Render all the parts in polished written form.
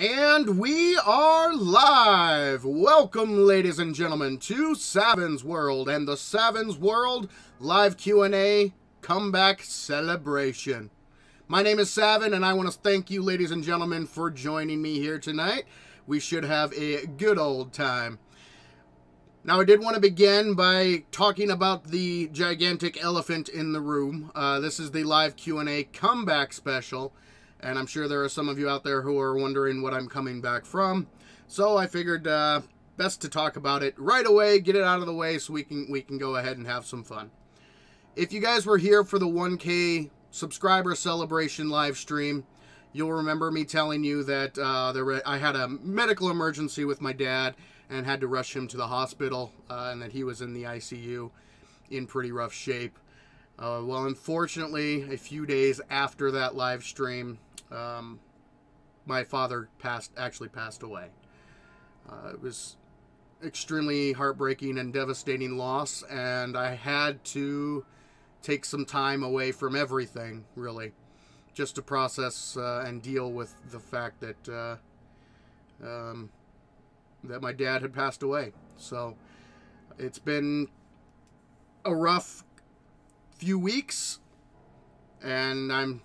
And we are live! Welcome, ladies and gentlemen, to Savens World and the Savens World live Q&A comeback celebration. My name is Saven, and I want to thank you, ladies and gentlemen, for joining me here tonight. We should have a good old time. Now, I did want to begin by talking about the gigantic elephant in the room. This is the live Q&A comeback special. And I'm sure there are some of you out there who are wondering what I'm coming back from. So I figured best to talk about it right away, get it out of the way so we can go ahead and have some fun. If you guys were here for the 1K subscriber celebration live stream, you'll remember me telling you that I had a medical emergency with my dad and had to rush him to the hospital, and that he was in the ICU in pretty rough shape. Well, unfortunately, a few days after that live stream, my father actually passed away. It was extremely heartbreaking and devastating loss, and I had to take some time away from everything, really, just to process and deal with the fact that that my dad had passed away. So it's been a rough few weeks, and I'm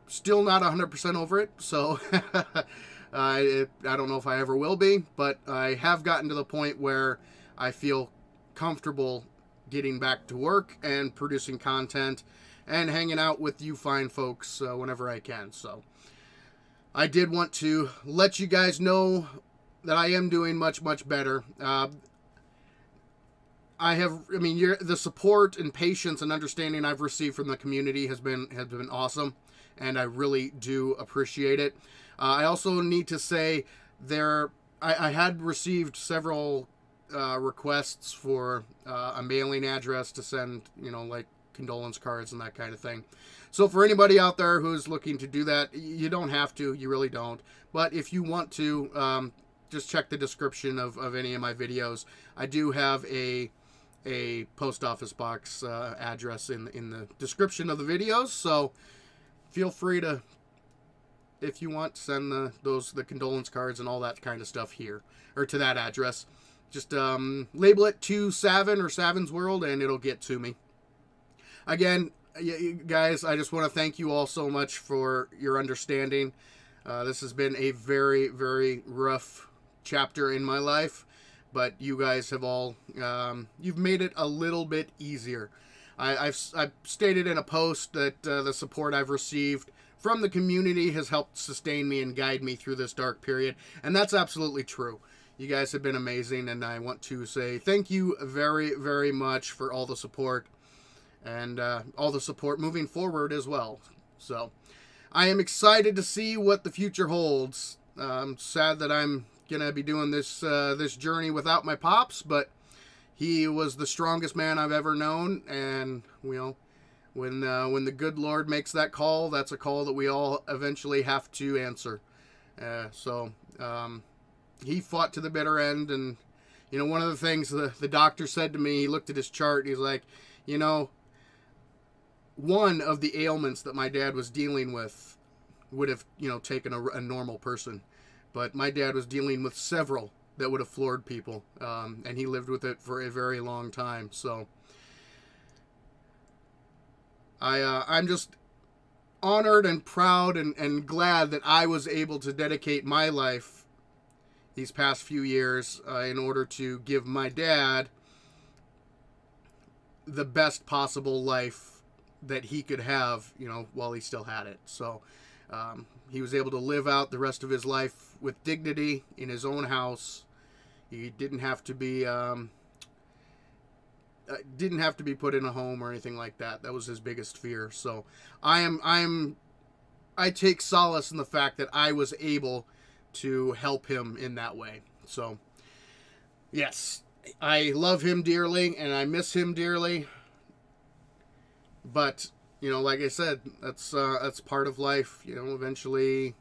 still not 100% over it, so I don't know if I ever will be, but I have gotten to the point where I feel comfortable getting back to work and producing content and hanging out with you fine folks whenever I can. So I did want to let you guys know that I am doing much better. The support and patience and understanding I've received from the community has been awesome, and I really do appreciate it. I also need to say I had received several requests for a mailing address to send, like condolence cards and that kind of thing. So for anybody out there who's looking to do that, you don't have to. You really don't. But if you want to, just check the description of any of my videos. I do have a post office box address in the description of the videos, so feel free to, if you want, send the condolence cards and all that kind of stuff here, or to that address. Just label it to Saven or Savens World and it'll get to me. Again, guys, I just want to thank you all so much for your understanding. This has been a very rough chapter in my life, but you guys have all you've made it a little bit easier. I've stated in a post that the support I've received from the community has helped sustain me and guide me through this dark period, and that's absolutely true. You guys have been amazing, and I want to say thank you very much for all the support, and all the support moving forward as well. So I am excited to see what the future holds. I'm sad that I'm gonna be doing this this journey without my pops, but he was the strongest man I've ever known, and when the good Lord makes that call, that's a call that we all eventually have to answer. So he fought to the bitter end, and one of the things the doctor said to me, he looked at his chart, he's like, one of the ailments that my dad was dealing with would have taken a normal person. But my dad was dealing with several that would have floored people, and he lived with it for a very long time. So I'm just honored and proud and glad that I was able to dedicate my life these past few years in order to give my dad the best possible life that he could have, while he still had it. So he was able to live out the rest of his life with dignity in his own house. He didn't have to be put in a home or anything like that. That was his biggest fear. So I take solace in the fact that I was able to help him in that way. So yes, I love him dearly and I miss him dearly. But like I said, that's part of life. Eventually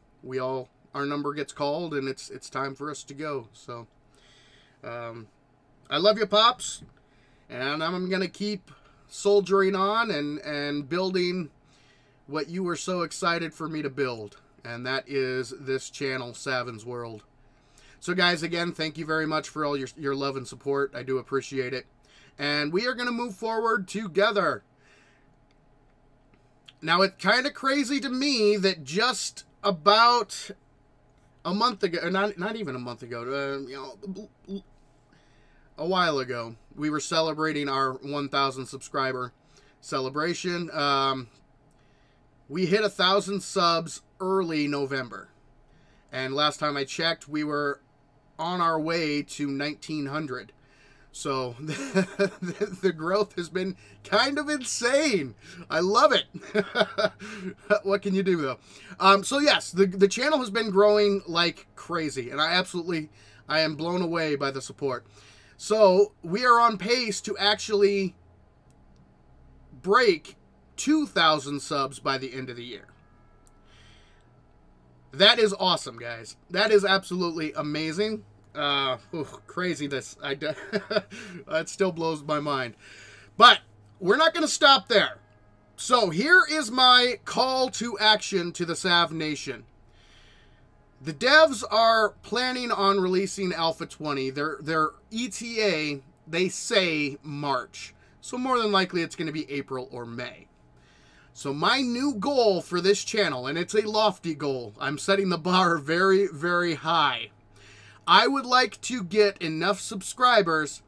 our number gets called, and it's time for us to go. So I love you, Pops, and I'm gonna keep soldiering on and building what you were so excited for me to build. and that is this channel, Savens World. So guys, again, thank you very much for all your love and support. I do appreciate it. And we are going to move forward together. Now, it's kind of crazy to me that just about a month ago, or not even a month ago, a while ago, we were celebrating our 1,000 subscriber celebration. We hit 1,000 subs early November. And last time I checked, we were on our way to 1,900. So the growth has been kind of insane. I love it. What can you do, though? So yes, the channel has been growing like crazy, and I am blown away by the support. So we are on pace to actually break 2,000 subs by the end of the year. That is awesome, guys. That is absolutely amazing. Craziness. That still blows my mind. But we're not going to stop there. So here is my call to action to the Sav Nation. The devs are planning on releasing Alpha 20. Their ETA, they say March. So more than likely it's going to be April or May. So my new goal for this channel, and it's a lofty goal, I'm setting the bar very, very high. I would like to get enough subscribers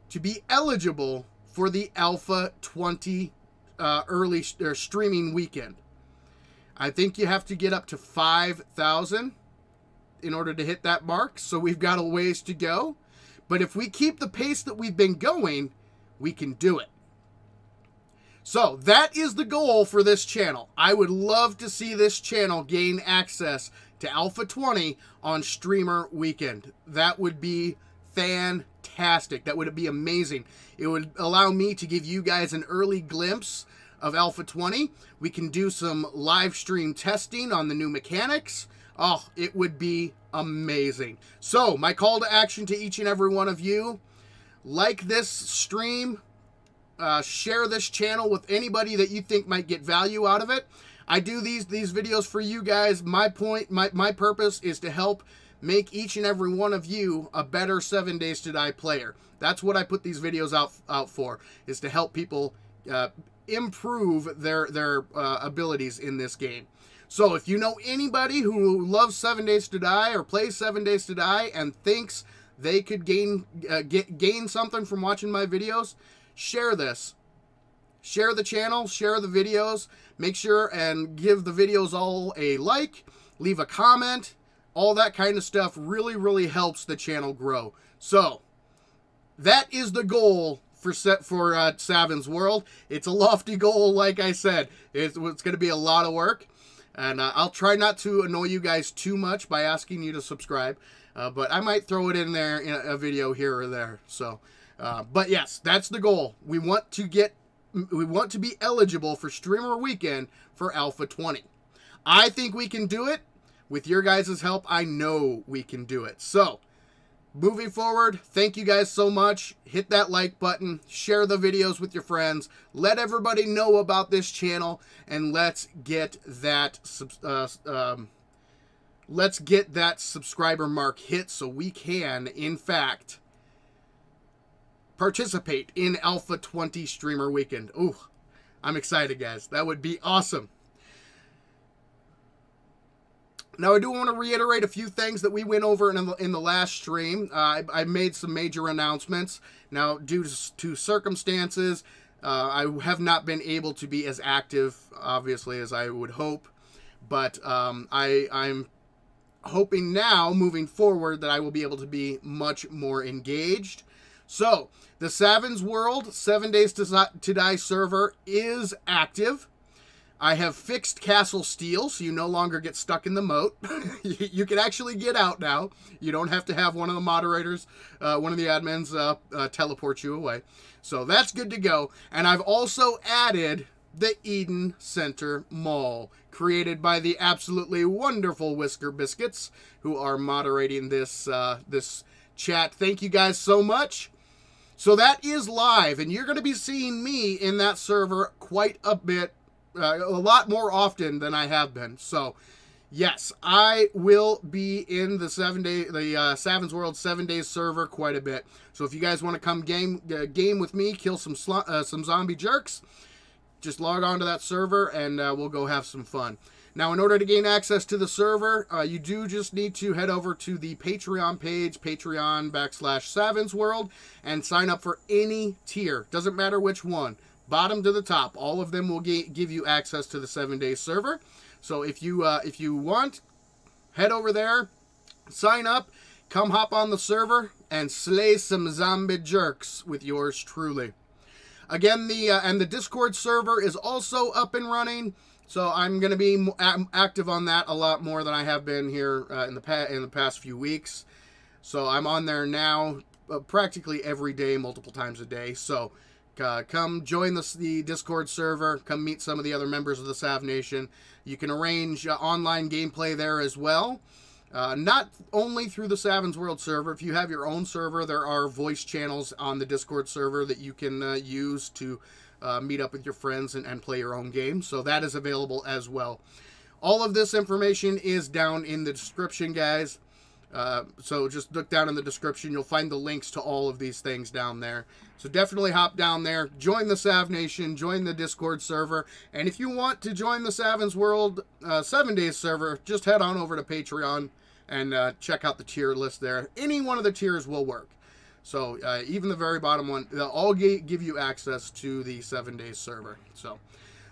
to be eligible for the Alpha 20 early streaming weekend. I think you have to get up to 5,000 in order to hit that mark, so we've got a ways to go. But if we keep the pace that we've been going, we can do it. So that is the goal for this channel. I would love to see this channel gain access to Alpha 20 on Streamer Weekend. That would be fantastic. That would be amazing. It would allow me to give you guys an early glimpse of Alpha 20. We can do some live stream testing on the new mechanics. Oh, it would be amazing. So my call to action to each and every one of you, like this stream, share this channel with anybody that you think might get value out of it. I do these videos for you guys. My purpose is to help make each and every one of you a better 7 Days to Die player. That's what I put these videos out for, is to help people improve their abilities in this game. So if you know anybody who loves 7 Days to Die or plays 7 Days to Die and thinks they could gain something from watching my videos, share this. Share the channel, share the videos, make sure and give the videos all a like, leave a comment, all that kind of stuff really, really helps the channel grow. So, that is the goal for Savens World. It's a lofty goal, like I said. It's going to be a lot of work, and I'll try not to annoy you guys too much by asking you to subscribe, but I might throw it in there in a video here or there. So, but yes, that's the goal. We want to be eligible for Streamer Weekend for Alpha 20. I think we can do it. With your guys' help, I know we can do it. So, moving forward, thank you guys so much. Hit that like button. Share the videos with your friends. Let everybody know about this channel. And let's get that subscriber mark hit so we can, in fact, participate in Alpha 20 Streamer Weekend. Ooh, I'm excited, guys. That would be awesome. Now, I do want to reiterate a few things that we went over in the last stream. I made some major announcements. Now, due to circumstances, I have not been able to be as active, obviously, as I would hope. But I'm hoping now, moving forward, that I will be able to be much more engaged. So, the Savens World 7 Days to Die server is active. I have fixed Castle Steel, so you no longer get stuck in the moat. You can actually get out now. You don't have to have one of the moderators, one of the admins, teleport you away. So that's good to go. And I've also added the Eden Center Mall, created by the absolutely wonderful Whisker Biscuits, who are moderating this chat. Thank you guys so much. So that is live, and you're going to be seeing me in that server quite a bit, a lot more often than I have been. So Yes, I will be in the Savens World 7 days server quite a bit. So if you guys want to come game with me, kill some zombie jerks, just log on to that server and we'll go have some fun. Now, in order to gain access to the server, you do just need to head over to the Patreon page, Patreon.com/Savens World, and sign up for any tier. Doesn't matter which one. Bottom to the top, all of them will give you access to the 7-day server. So if you want, head over there, sign up, come hop on the server, and slay some zombie jerks with yours truly. Again, the Discord server is also up and running. So I'm going to be active on that a lot more than I have been here in the past few weeks. So I'm on there now practically every day, multiple times a day. So come join the Discord server. Come meet some of the other members of the Sav Nation. You can arrange online gameplay there as well. Not only through the Savens World server. If you have your own server, there are voice channels on the Discord server that you can use to meet up with your friends and play your own game. So that is available as well. All of this information is down in the description, guys. So just look down in the description. You'll find the links to all of these things down there. So definitely hop down there. Join the Sav Nation. Join the Discord server. And if you want to join the Savens World 7 days server, just head on over to Patreon and check out the tier list there. Any one of the tiers will work. So even the very bottom one, they'll all give you access to the 7 days server. So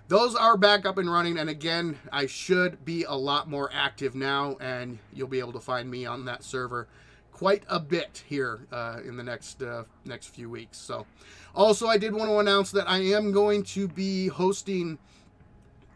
those are back up and running. And again, I should be a lot more active now, and you'll be able to find me on that server quite a bit here in the next few weeks. So also, I did want to announce that I am going to be hosting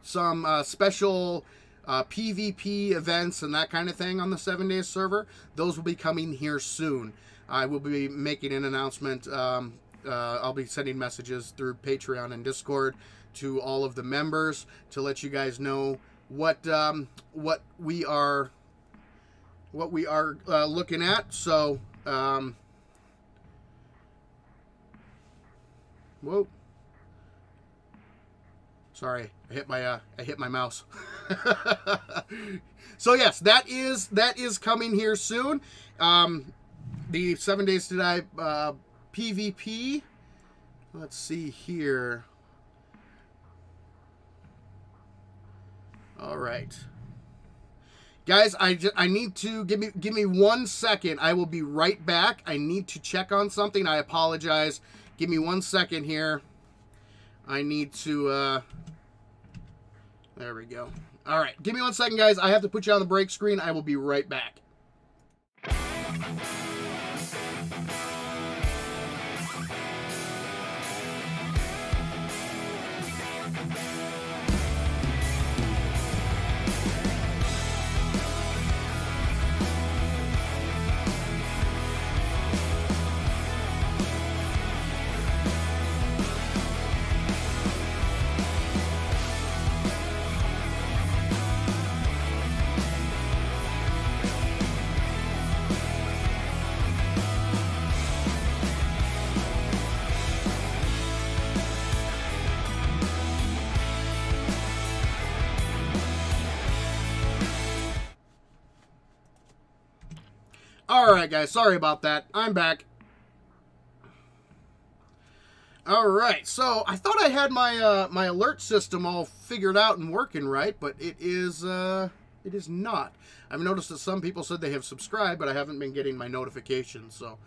some special PvP events and that kind of thing on the 7 days server. Those will be coming here soon. I will be making an announcement. I'll be sending messages through Patreon and Discord to all of the members to let you guys know what we are looking at. So, whoa! Sorry, I hit my mouse. So yes, that is coming here soon. The 7 days to die PvP. Let's see here. All right, guys. I need to give me 1 second. I will be right back. I need to check on something. I apologize. Give me 1 second here. I need to. There we go. All right, give me 1 second, guys. I have to put you on the break screen. I will be right back. Alright, guys, sorry about that. I'm back. Alright, so I thought I had my my alert system all figured out and working right, but it is not. I've noticed that some people said they have subscribed, but I haven't been getting my notifications, so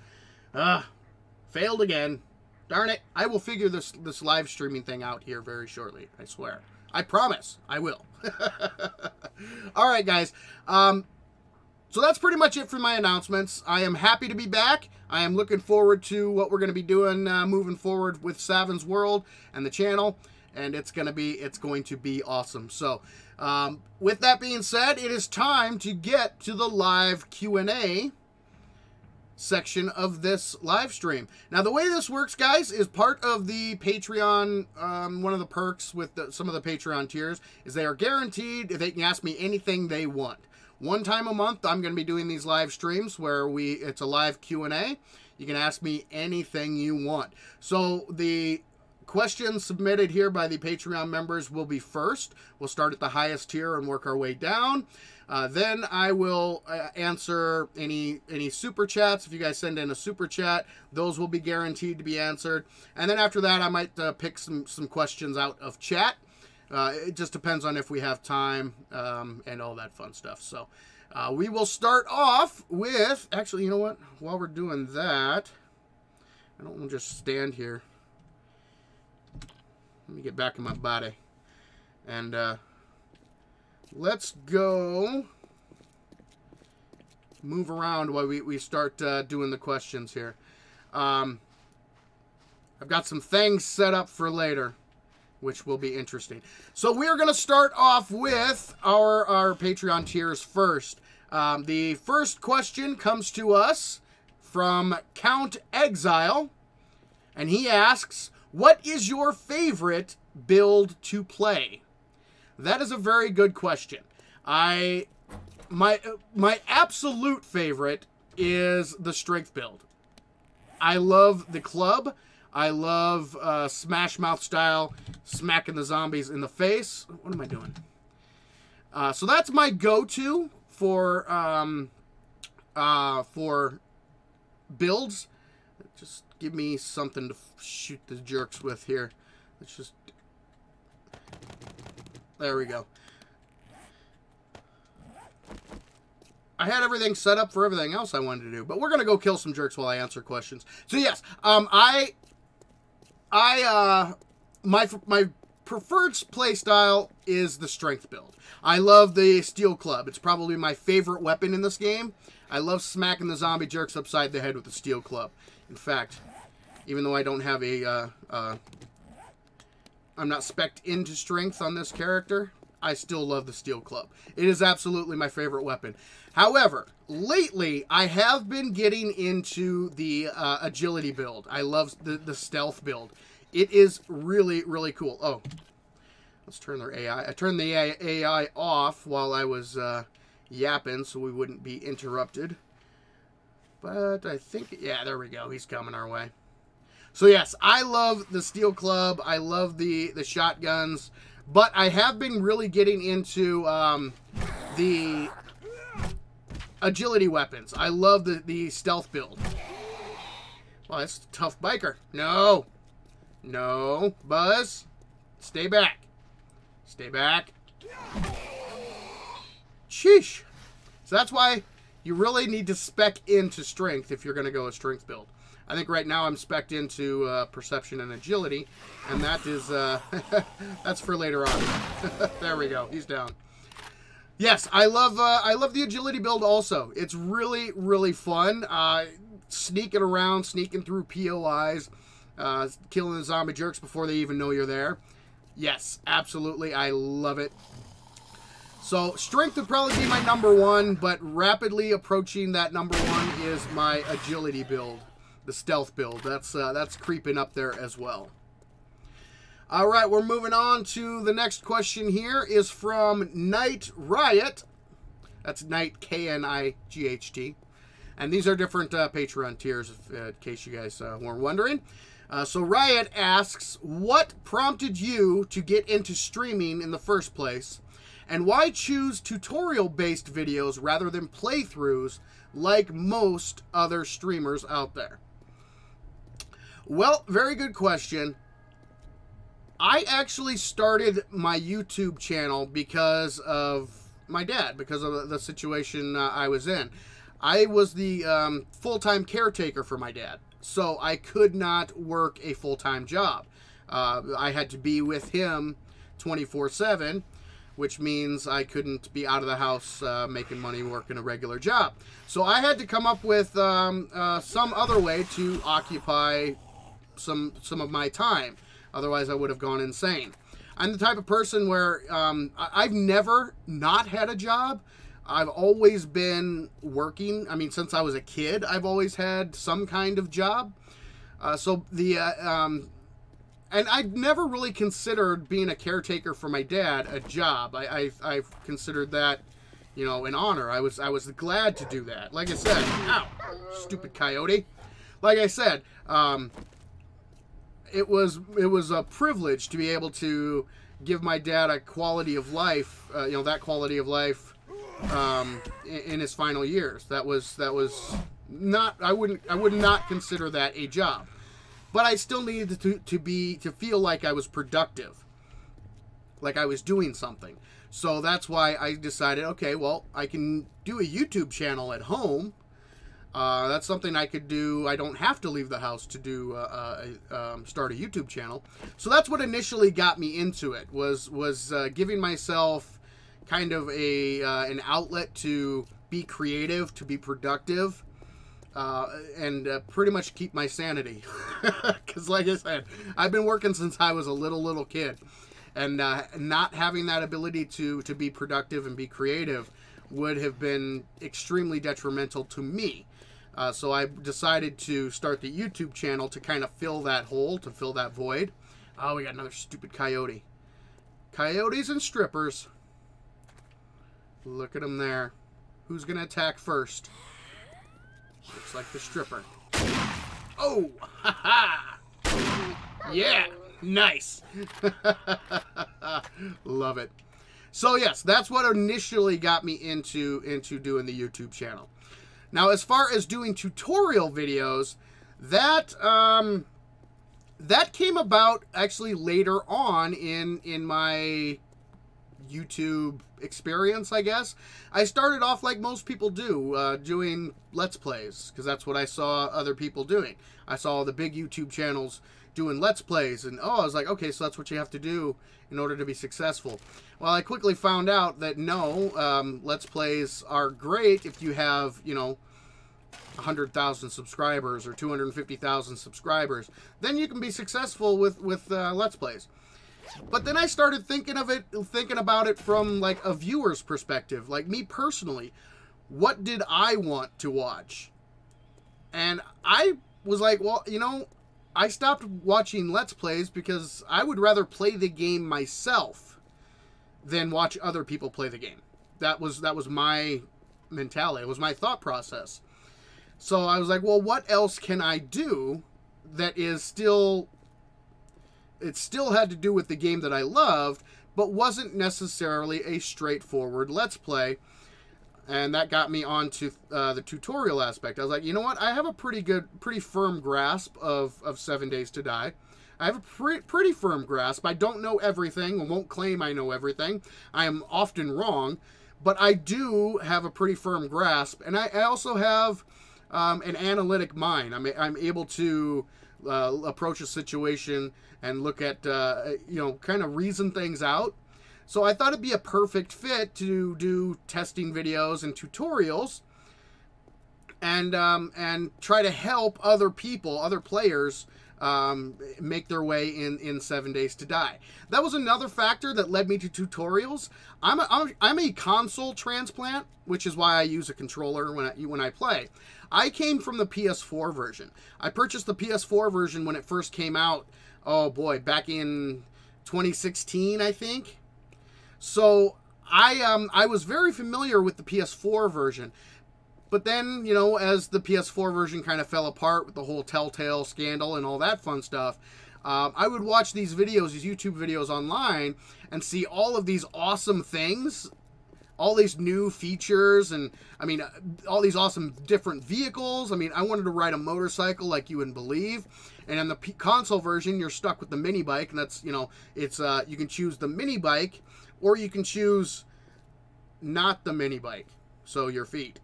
failed again. Darn it. I will figure this live streaming thing out here very shortly, I swear. I promise. I will. Alright, guys. So that's pretty much it for my announcements. I am happy to be back. I am looking forward to what we're going to be doing moving forward with Savens World and the channel, and it's going to be awesome. So, with that being said, it is time to get to the live Q&A section of this live stream. Now, the way this works, guys, is part of the Patreon. One of the perks with some of the Patreon tiers is they are guaranteed they can ask me anything they want. 1 time a month, I'm going to be doing these live streams where it's a live Q&A. You can ask me anything you want. So the questions submitted here by the Patreon members will be first. We'll start at the highest tier and work our way down. Then I will answer any super chats. If you guys send in a super chat, those will be guaranteed to be answered. And then after that, I might pick some questions out of chat. It just depends on if we have time and all that fun stuff. So we will start off with... Actually, you know what? While we're doing that, I don't want to just stand here. Let me get back in my body. And let's go move around while we start doing the questions here. I've got some things set up for later, which will be interesting. So we're going to start off with our Patreon tiers first. The first question comes to us from Count Exile, and he asks, what is your favorite build to play? That is a very good question. My absolute favorite is the strength build. I love the club. I love Smash Mouth style, smacking the zombies in the face. What am I doing? So that's my go-to for builds. Just give me something to shoot the jerks with here. Let's just... There we go. I had everything set up for everything else I wanted to do, but we're going to go kill some jerks while I answer questions. So yes, my preferred play style is the strength build. I love the steel club. It's probably my favorite weapon in this game. I love smacking the zombie jerks upside the head with the steel club. In fact, even though I don't have I'm not spec'd into strength on this character, I still love the steel club. It is absolutely my favorite weapon. However, lately, I have been getting into the agility build. I love the stealth build. It is really, really cool. Oh, let's turn their AI. I turned the AI off while I was yapping so we wouldn't be interrupted. But I think, yeah, there we go. He's coming our way. So yes, I love the steel club. I love the shotguns. But I have been really getting into the agility weapons. I love the stealth build. Well, that's a tough biker. No. No. Buzz. Stay back. Stay back. Sheesh. So that's why you really need to spec into strength if you're going to go a strength build. I think right now I'm spec'd into perception and agility, and that is that's for later on. There we go. He's down. Yes, I love the agility build also. It's really, really fun. Sneaking around, sneaking through POIs, killing the zombie jerks before they even know you're there. Yes, absolutely. I love it. So strength would probably be my #1, but rapidly approaching that #1 is my agility build. The stealth build. That's creeping up there as well. All right, we're moving on to the next question here is from Knight Riot. That's Knight, K-N-I-G-H-T. And these are different Patreon tiers, in case you guys weren't wondering. So Riot asks, what prompted you to get into streaming in the first place? And why choose tutorial-based videos rather than playthroughs like most other streamers out there? Well, very good question. I actually started my YouTube channel because of my dad, because of the situation I was in. I was the full-time caretaker for my dad, so I could not work a full-time job. I had to be with him 24/7, which means I couldn't be out of the house making money working a regular job. So I had to come up with some other way to occupy some of my time. Otherwise, I would have gone insane. I'm the type of person where I've never not had a job. I've always been working. I mean, since I was a kid, I've always had some kind of job. And I'd never really considered being a caretaker for my dad a job. I've considered that, you know, an honor. I was glad to do that. Like I said, ow, stupid coyote. Like I said, it was a privilege to be able to give my dad a quality of life, you know, that quality of life in his final years. That was not, I would not consider that a job. But I still needed to feel like I was productive, like I was doing something. So that's why I decided, okay, well, I can do a YouTube channel at home. That's something I could do. I don't have to leave the house to do start a YouTube channel. So that's what initially got me into it, was giving myself kind of an outlet to be creative, to be productive, and pretty much keep my sanity. Because like I said, I've been working since I was a little kid. And not having that ability to be productive and be creative would have been extremely detrimental to me. So I decided to start the YouTube channel to kind of fill that hole, to fill that void. Oh, we got another stupid coyote. Coyotes and strippers. Look at them there. Who's going to attack first? Looks like the stripper. Oh! Ha ha! Yeah! Nice! Love it. So yes, that's what initially got me into doing the YouTube channel. Now, as far as doing tutorial videos, that came about actually later on in my YouTube experience, I guess. I started off like most people do, doing Let's Plays, because that's what I saw other people doing. I saw the big YouTube channels doing Let's Plays, and I was like, okay, so that's what you have to do in order to be successful. Well, I quickly found out that no, Let's Plays are great if you have, you know, 100,000 subscribers or 250,000 subscribers. Then you can be successful with Let's Plays. But then I started thinking about it from like a viewer's perspective, like me personally. What did I want to watch? And I was like, well, you know, I stopped watching Let's Plays because I would rather play the game myself than watch other people play the game. That was my mentality. It was my thought process. So I was like, well, what else can I do that is still... It still had to do with the game that I loved, but wasn't necessarily a straightforward Let's Play. And that got me onto the tutorial aspect. I was like, you know what? I have a pretty firm grasp of 7 Days to Die. I have a pretty firm grasp. I don't know everything. I won't claim I know everything. I am often wrong. But I do have a pretty firm grasp. And I also have an analytic mind. I'm able to approach a situation and look at, you know, kind of reason things out. So I thought it'd be a perfect fit to do testing videos and tutorials and try to help other people, other players, make their way in 7 Days to Die. That was another factor that led me to tutorials. I'm a console transplant, which is why I use a controller when I play. I came from the PS4 version. I purchased the PS4 version when it first came out. Oh boy, back in 2016, I think. So I was very familiar with the PS4 version. But then, you know, as the PS4 version kind of fell apart with the whole Telltale scandal and all that fun stuff, I would watch these videos, these YouTube videos online, and see all of these awesome things, all these new features, and, I mean, all these awesome different vehicles. I mean, I wanted to ride a motorcycle like you wouldn't believe. And in the console version, you're stuck with the mini bike, and that's, you know, it's, you can choose the mini bike, or you can choose not the mini bike, so your feet.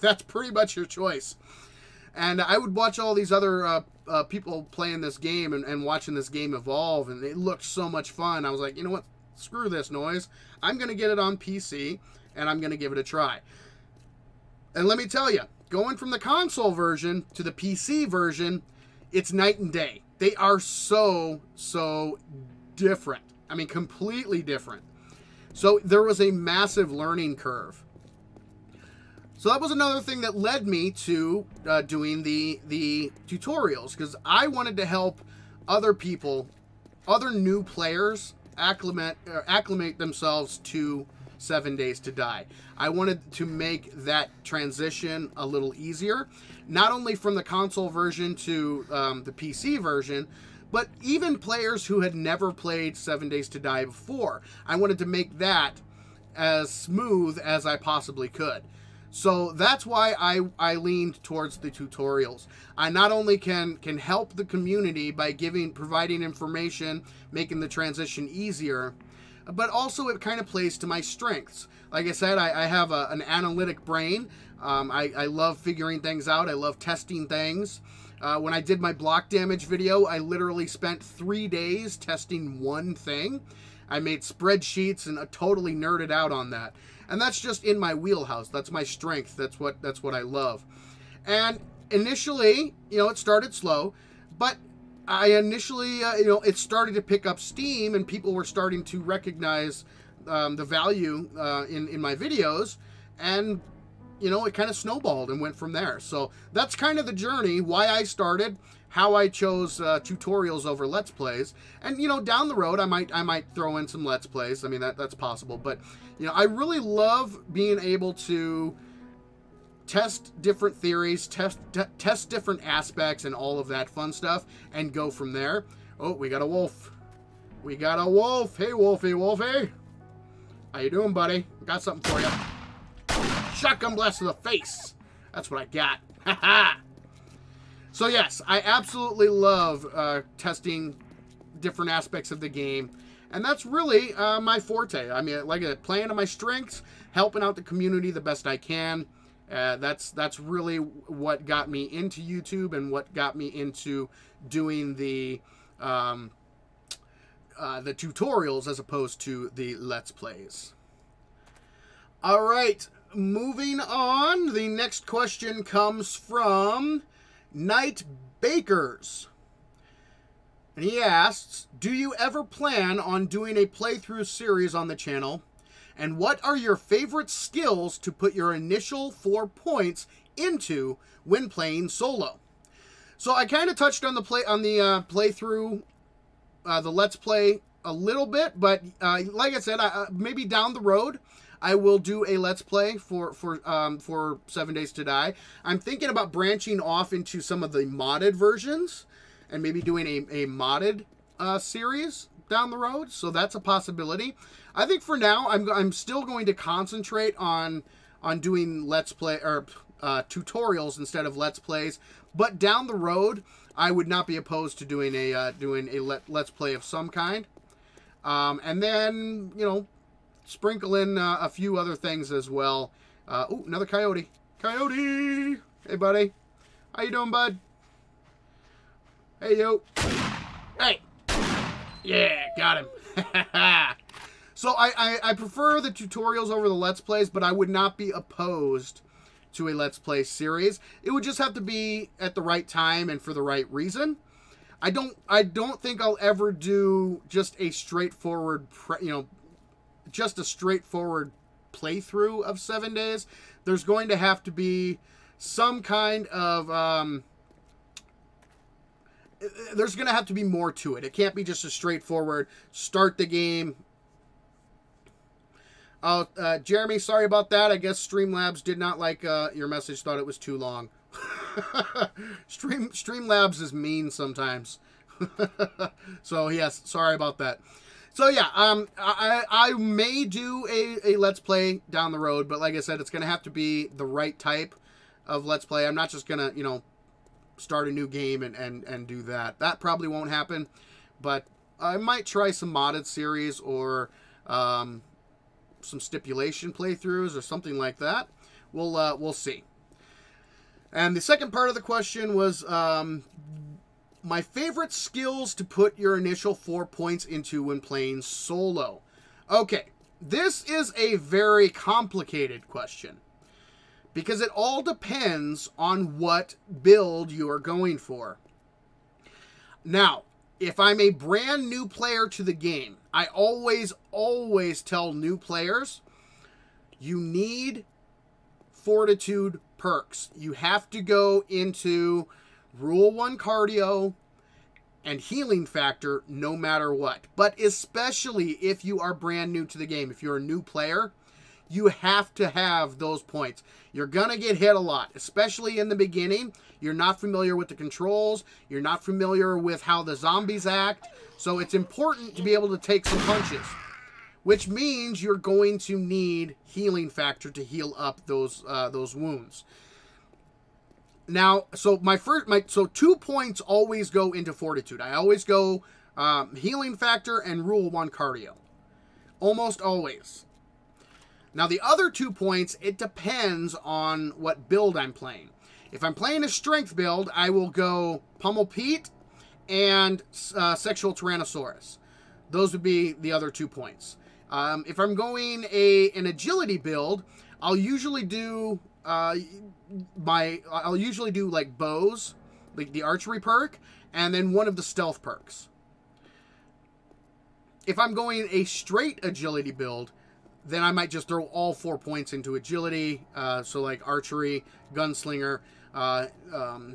That's pretty much your choice. And I would watch all these other people playing this game and watching this game evolve, and it looked so much fun. I was like, you know what? Screw this noise. I'm going to get it on PC, and I'm going to give it a try. And let me tell you, going from the console version to the PC version, it's night and day. They are so different. I mean, completely different. So there was a massive learning curve. So that was another thing that led me to doing the tutorials, because I wanted to help other people, other new players, acclimate themselves to 7 Days to Die. I wanted to make that transition a little easier, not only from the console version to the PC version, but even players who had never played 7 Days to Die before. I wanted to make that as smooth as I possibly could. So that's why I leaned towards the tutorials. I not only can help the community by providing information, making the transition easier, but also it kind of plays to my strengths. Like I said, I have an analytic brain. I love figuring things out. I love testing things. When I did my block damage video, I literally spent 3 days testing one thing. I made spreadsheets and totally nerded out on that. And that's just in my wheelhouse. That's my strength. That's what I love. And initially, it started slow, but I initially, it started to pick up steam, and people were starting to recognize the value in my videos, and it kind of snowballed and went from there. So that's kind of the journey, why I started, how I chose tutorials over Let's Plays. And, down the road, I might throw in some Let's Plays. I mean, that's possible. But, I really love being able to test different theories, test different aspects and all of that fun stuff, and go from there. Oh, we got a wolf. We got a wolf. Hey, Wolfie, Wolfie. How you doing, buddy? Got something for you. Shotgun blast to the face. That's what I got. Ha-ha. So yes, I absolutely love testing different aspects of the game, and that's really my forte. I mean, like playing to my strengths, helping out the community the best I can. That's really what got me into YouTube and what got me into doing the tutorials as opposed to the Let's Plays. All right, moving on. The next question comes from Night Bakers. And he asks, do you ever plan on doing a playthrough series on the channel? And what are your favorite skills to put your initial 4 points into when playing solo? So I kind of touched on the playthrough, the Let's Play a little bit, but like I said, maybe down the road I will do a Let's Play for 7 Days to Die. I'm thinking about branching off into some of the modded versions and maybe doing a modded series down the road. So that's a possibility. I think for now I'm still going to concentrate on doing Let's Play or tutorials instead of Let's Plays. But down the road, I would not be opposed to doing a Let's Play of some kind. And then, sprinkle in a few other things as well. Ooh, another coyote. Coyote! Hey, buddy. How you doing, bud? Hey, yo. Hey! Yeah, got him. So I prefer the tutorials over the Let's Plays, but I would not be opposed to a Let's Play series. It would just have to be at the right time and for the right reason. I don't think I'll ever do just a straightforward, just a straightforward playthrough of 7 days. There's going to have to be some kind of there's going to have to be more to it. It can't be just a straightforward start the game. Oh, Jeremy, sorry about that. I guess Streamlabs did not like your message, thought it was too long. Streamlabs is mean sometimes. So, yes, sorry about that. So, yeah, I may do a Let's Play down the road, but like I said, it's going to have to be the right type of Let's Play. I'm not just going to, start a new game and do that. That probably won't happen, but I might try some modded series or some stipulation playthroughs or something like that. We'll see. And the second part of the question was my favorite skills to put your initial 4 points into when playing solo. Okay, this is a very complicated question because it all depends on what build you are going for. Now, if I'm a brand new player to the game, I always tell new players, you need fortitude perks. You have to go into Rule 1 cardio and healing factor no matter what. But especially if you are brand new to the game, if you're a new player, you have to have those points. You're going to get hit a lot, especially in the beginning. You're not familiar with the controls. You're not familiar with how the zombies act. So it's important to be able to take some punches. which means you're going to need healing factor to heal up those wounds. Now, so so 2 points always go into fortitude. I always go healing factor and rule 1 cardio. Almost always. Now, the other 2 points, it depends on what build I'm playing. If I'm playing a strength build, I will go Pummel Pete and Sexual Tyrannosaurus. Those would be the other 2 points. If I'm going an agility build, I'll usually do like bows, like the archery perk, and then one of the stealth perks. If I'm going a straight agility build, then I might just throw all 4 points into agility. So like archery, gunslinger,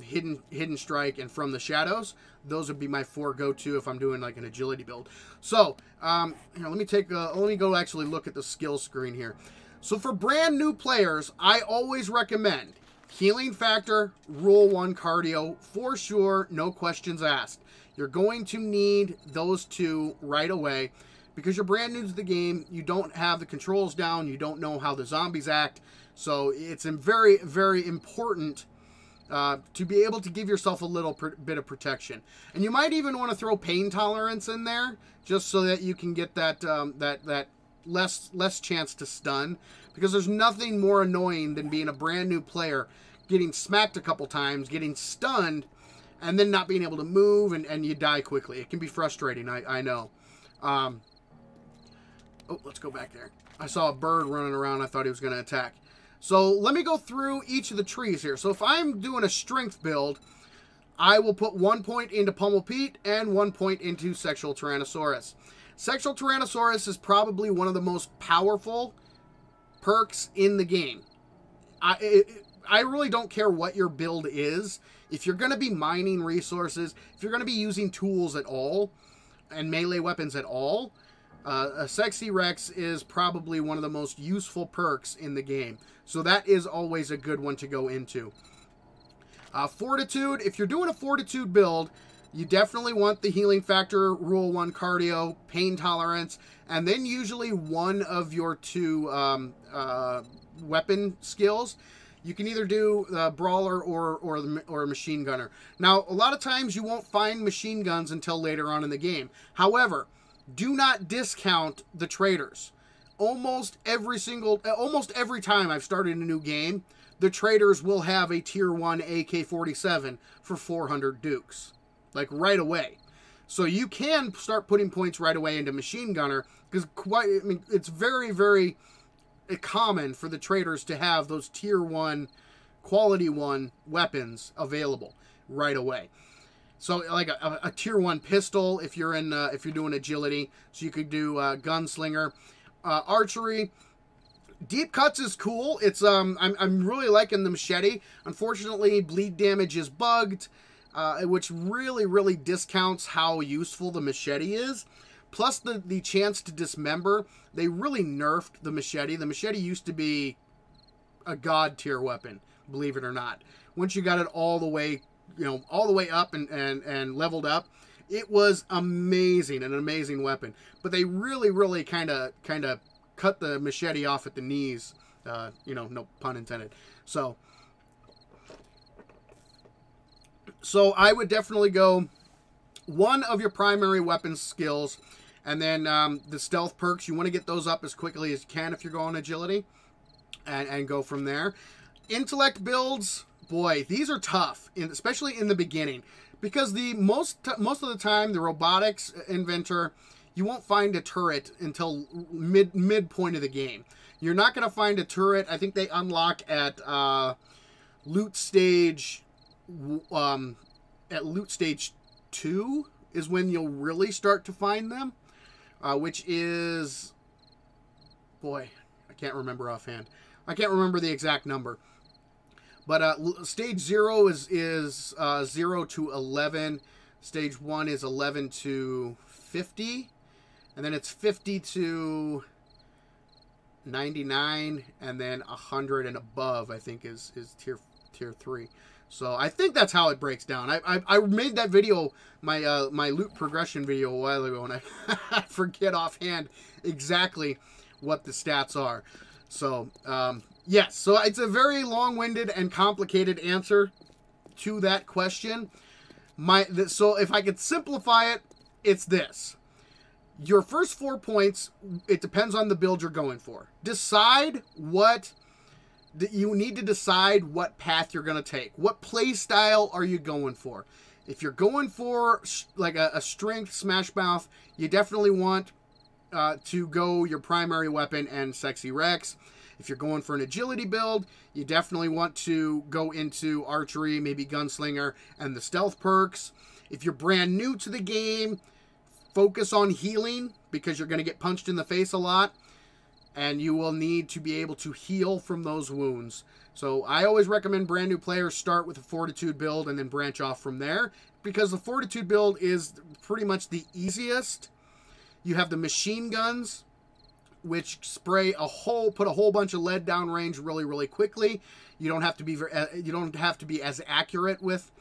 hidden strike, and from the shadows. Those would be my 4 go-to if I'm doing like an agility build. So here, let me go actually look at the skill screen here. So for brand new players, I always recommend healing factor, rule 1 cardio for sure, no questions asked. You're going to need those 2 right away because you're brand new to the game. You don't have the controls down. You don't know how the zombies act. So it's very, very important to be able to give yourself a little bit of protection. And you might even want to throw pain tolerance in there just so that you can get that that less chance to stun, because there's nothing more annoying than being a brand new player, getting smacked a couple times, getting stunned, and then not being able to move, and you die quickly. It can be frustrating, I know. Oh, let's go back there. I saw a bird running around. I thought he was going to attack. So let me go through each of the trees here. So if I'm doing a strength build, I will put 1 point into Pummel Pete and 1 point into Sexual Tyrannosaurus. Sexual Tyrannosaurus is probably one of the most powerful perks in the game. I really don't care what your build is. If you're going to be mining resources, if you're going to be using tools at all, and melee weapons at all, a Sexy Rex is probably one of the most useful perks in the game. So that is always a good one to go into. Fortitude, if you're doing a Fortitude build, you definitely want the healing factor, rule 1 cardio, pain tolerance, and then usually one of your 2 weapon skills. You can either do brawler or machine gunner. Now, a lot of times you won't find machine guns until later on in the game. However, do not discount the traders. Almost every time I've started a new game, the traders will have a tier 1 AK-47 for 400 dukes. Like right away. So you can start putting points right away into machine gunner, because it's very, very common for the traders to have those tier 1 quality 1 weapons available right away. So like a tier 1 pistol if you're doing agility, so you could do gunslinger, archery. Deep cuts is cool. It's I'm really liking the machete. Unfortunately, bleed damage is bugged, which really discounts how useful the machete is. Plus the chance to dismember. They really nerfed the machete. The machete used to be a god tier weapon, believe it or not. Once you got it all the way, all the way up and leveled up, it was amazing, an amazing weapon. But they really kind of cut the machete off at the knees. No pun intended. So I would definitely go one of your primary weapon skills, and then the stealth perks, you want to get those up as quickly as you can if you're going agility, and go from there. Intellect builds, boy, these are tough, especially in the beginning, because the most of the time, the robotics inventor, you won't find a turret until midpoint of the game. You're not going to find a turret. I think they unlock at loot stage 2 is when you'll really start to find them, which is, boy, I can't remember offhand. I can't remember the exact number. But stage 0 is 0 to 11. Stage 1 is 11 to 50. And then it's 50 to 99. And then 100 and above, I think, is tier tier 3. So I think that's how it breaks down. I made that video, my my loot progression video a while ago, and I forget offhand exactly what the stats are. So yes, so it's a very long-winded and complicated answer to that question. So if I could simplify it, it's this. Your first 4 points, it depends on the build you're going for. You need to decide what path you're going to take. What play style are you going for? If you're going for like a strength smash mouth, you definitely want to go your primary weapon and Sexy Rex. If you're going for an agility build, you definitely want to go into archery, maybe gunslinger, and the stealth perks. If you're brand new to the game, focus on healing, because you're going to get punched in the face a lot, and you will need to be able to heal from those wounds. So I always recommend brand new players start with a Fortitude build and then branch off from there, because the Fortitude build is pretty much the easiest. You have the machine guns, which put a whole bunch of lead down range really, really quickly. You don't have to be as accurate with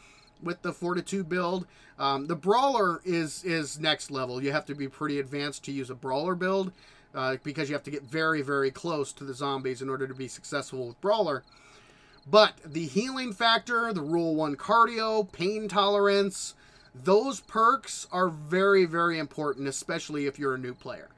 the Fortitude build. The Brawler is next level. You have to be pretty advanced to use a Brawler build, because you have to get very, very close to the zombies in order to be successful with Brawler. But the healing factor, the Rule 1 cardio, pain tolerance, those perks are very, very important, especially if you're a new player.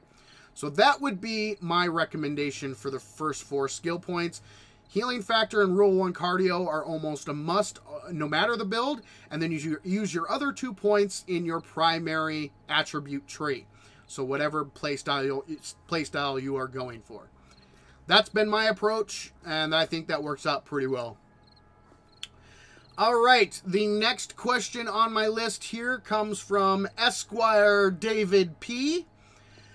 So that would be my recommendation for the first 4 skill points. Healing factor and Rule 1 cardio are almost a must, no matter the build. And then use your other 2 points in your primary attribute trait. So whatever playstyle you are going for. That's been my approach, and I think that works out pretty well. All right, the next question on my list here comes from Esquire David P.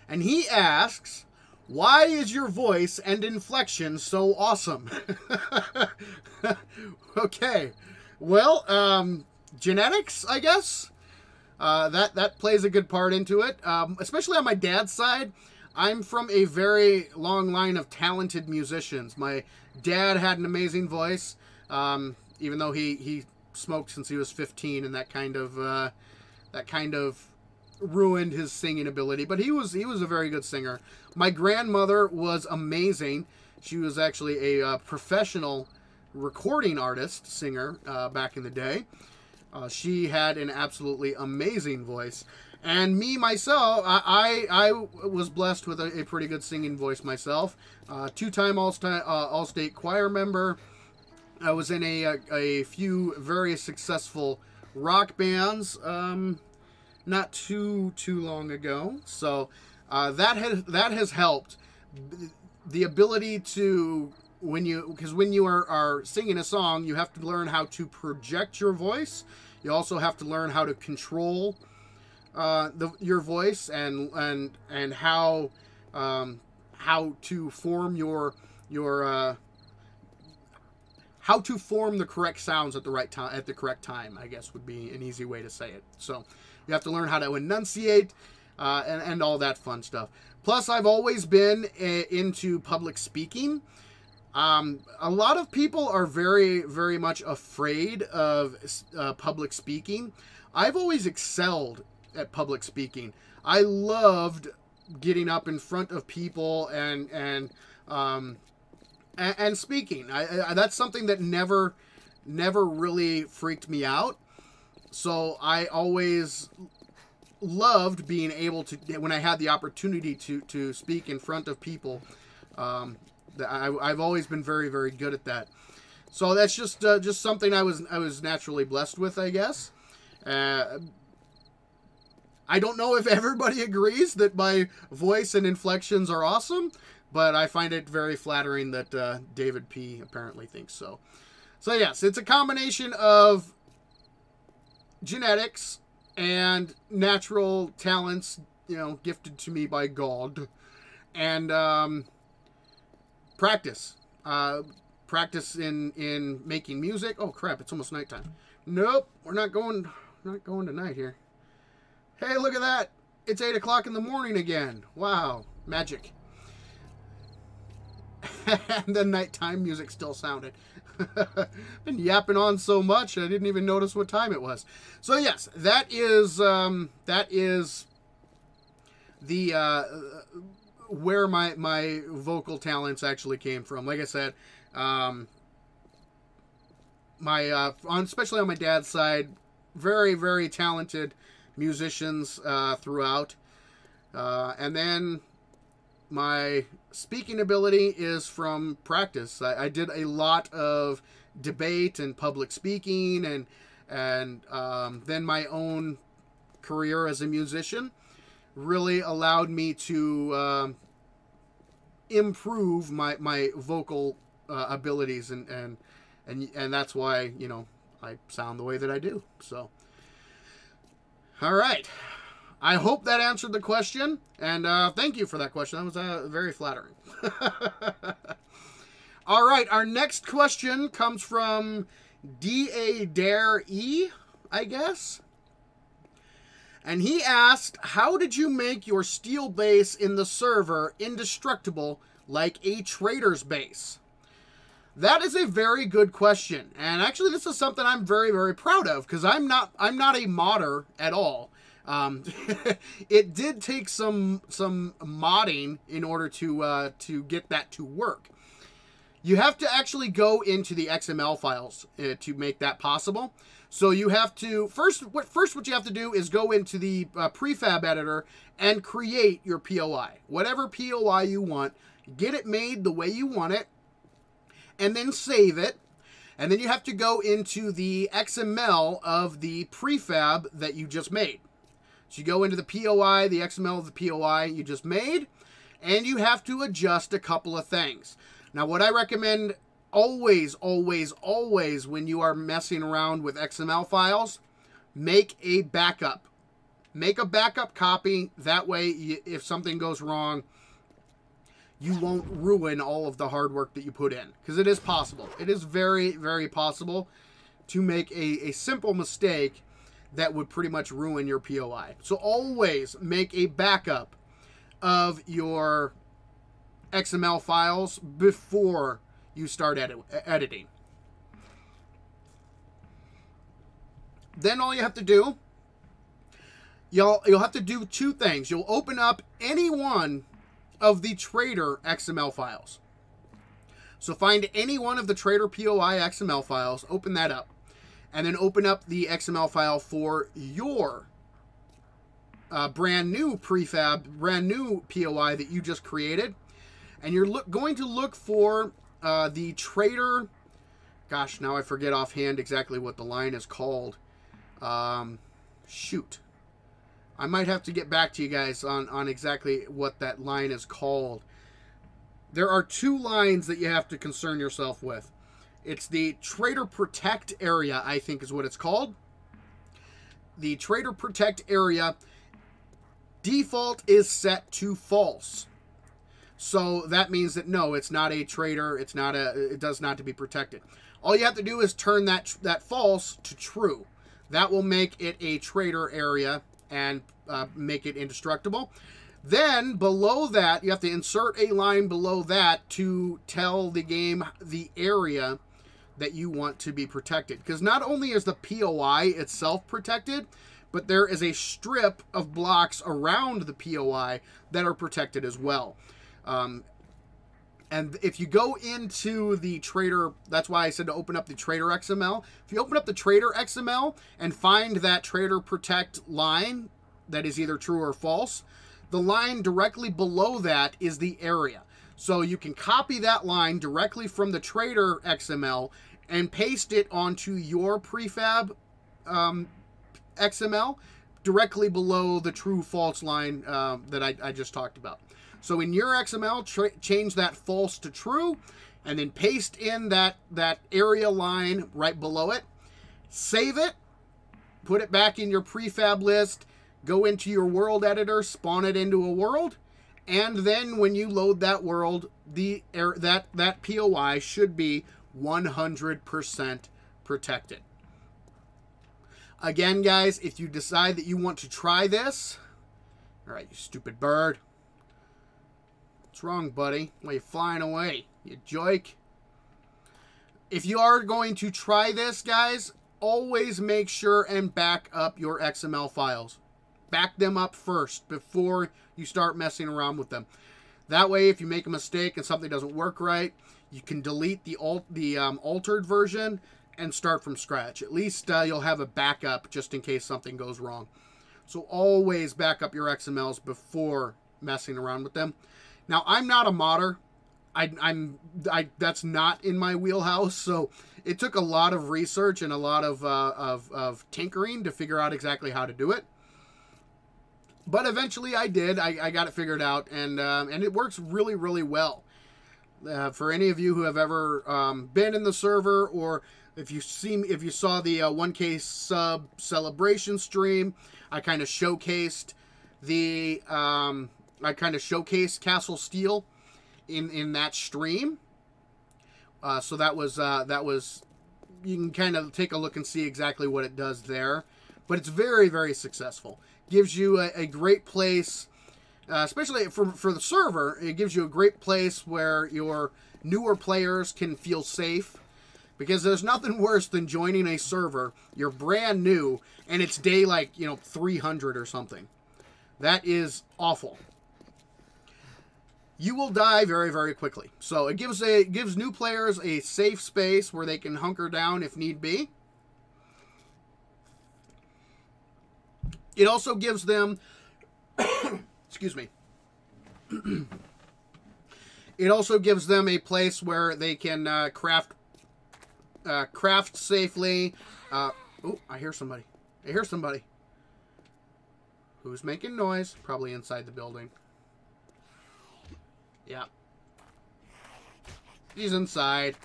And he asks, why is your voice and inflection so awesome? Okay. Well, genetics, I guess. That plays a good part into it. Especially on my dad's side. I'm from a very long line of talented musicians. My dad had an amazing voice, even though he smoked since he was 15, and that kind of ruined his singing ability. But he was a very good singer. My grandmother was amazing. She was actually a professional recording artist, singer, back in the day. She had an absolutely amazing voice. And me, myself, I was blessed with a pretty good singing voice myself. 2-time All-State choir member. I was in a few very successful rock bands not too long ago. So that has helped. The ability to, when you are singing a song, you have to learn how to project your voice. You also have to learn how to control your voice and how to form the correct sounds at the correct time, I guess would be an easy way to say it. So you have to learn how to enunciate and all that fun stuff. Plus, I've always been into public speaking. A lot of people are very, very much afraid of public speaking. I've always excelled at public speaking. I loved getting up in front of people and speaking. That's something that never really freaked me out. So I always loved being able to, when I had the opportunity to speak in front of people. I've always been very, very good at that. So that's just something I was naturally blessed with, I guess. I don't know if everybody agrees that my voice and inflections are awesome, but I find it very flattering that David P. apparently thinks so. So yes, it's a combination of genetics and natural talents, gifted to me by God, and practice. Practice in making music. Oh crap! It's almost nighttime. Nope, we're not going tonight here. Hey, look at that! It's 8 o'clock in the morning again. Wow, magic. And the nighttime music still sounded. Been yapping on so much, I didn't even notice what time it was. So yes, that is the where my vocal talents actually came from. Like I said, especially on my dad's side, very, very talented musicians throughout. And then my speaking ability is from practice. I did a lot of debate and public speaking, and then my own career as a musician really allowed me to improve my vocal abilities, and that's why, you know, I sound the way that I do. So, all right. I hope that answered the question, and thank you for that question. That was very flattering. All right, our next question comes from D.A. Dare E, I guess. And he asked, how did you make your steel base in the server indestructible like a trader's base? That is a very good question. And actually, this is something I'm very, very proud of, because I'm not a modder at all. It did take some modding in order to get that to work. You have to actually go into the XML files to make that possible. So you have to first what you have to do is go into the prefab editor and create your POI. Whatever POI you want, get it made the way you want it, and then save it. And then you have to go into the XML of the prefab that you just made. So you go into the POI, the XML of the POI you just made, and you have to adjust a couple of things. Now, what I recommend always, always, always when you are messing around with XML files, make a backup. Make a backup copy. That way, if something goes wrong, you won't ruin all of the hard work that you put in. Because it is possible. It is very, very possible to make a simple mistake that would pretty much ruin your POI. So always make a backup of your XML files before you start editing. Then all you have to do, you'll have to do two things. You'll open up any one of the trader XML files. So find any one of the trader POI XML files, open that up, and then open up the XML file for your brand new prefab, brand new POI that you just created. And you're going to look for the trader, gosh, now I forget offhand exactly what the line is called. Shoot. I might have to get back to you guys on exactly what that line is called. There are two lines that you have to concern yourself with. It's the Trader Protect area, I think is what it's called. The Trader Protect area default is set to false. So that means that no, it's not a trader. It does not to be protected. All you have to do is turn that false to true. That will make it a trader area and make it indestructible. Then below that, you have to insert a line below that to tell the game the area that you want to be protected. Because not only is the POI itself protected, but there is a strip of blocks around the POI that are protected as well. And if you go into the trader, that's why I said to open up the trader XML. If you open up the trader XML and find that trader protect line that is either true or false, the line directly below that is the area. So you can copy that line directly from the trader XML and paste it onto your prefab XML directly below the true false line that I just talked about. So in your XML, change that false to true, and then paste in that area line right below it. Save it, put it back in your prefab list, go into your world editor, spawn it into a world, and then when you load that world, that POI should be 100% protected. Again, guys, if you decide that you want to try this, all right, you stupid bird. What's wrong, buddy? Why are you flying away? You joke. if you are going to try this, guys, always make sure and back up your XML files. Back them up first before you start messing around with them. That way, if you make a mistake and something doesn't work right, you can delete the altered version and start from scratch. At least you'll have a backup just in case something goes wrong. So always back up your XMLs before messing around with them. Now, I'm not a modder. That's not in my wheelhouse. So it took a lot of research and a lot of tinkering to figure out exactly how to do it. But eventually I did. I got it figured out, and it works really, really well. For any of you who have ever been in the server, or if you saw the 1K sub celebration stream, I kind of showcased Castle Steel in that stream. So that was you can kind of take a look and see exactly what it does there. But it's very, very successful. Gives you a great place, especially for the server. It gives you a great place where your newer players can feel safe, because there's nothing worse than joining a server, you're brand new, and it's day 300 or something. That is awful. You will die very, very quickly. So it gives new players a safe space where they can hunker down if need be. It also gives them, excuse me, it also gives them a place where they can craft safely. Oh, I hear somebody. I hear somebody. Who's making noise? Probably inside the building. Yeah. She's inside.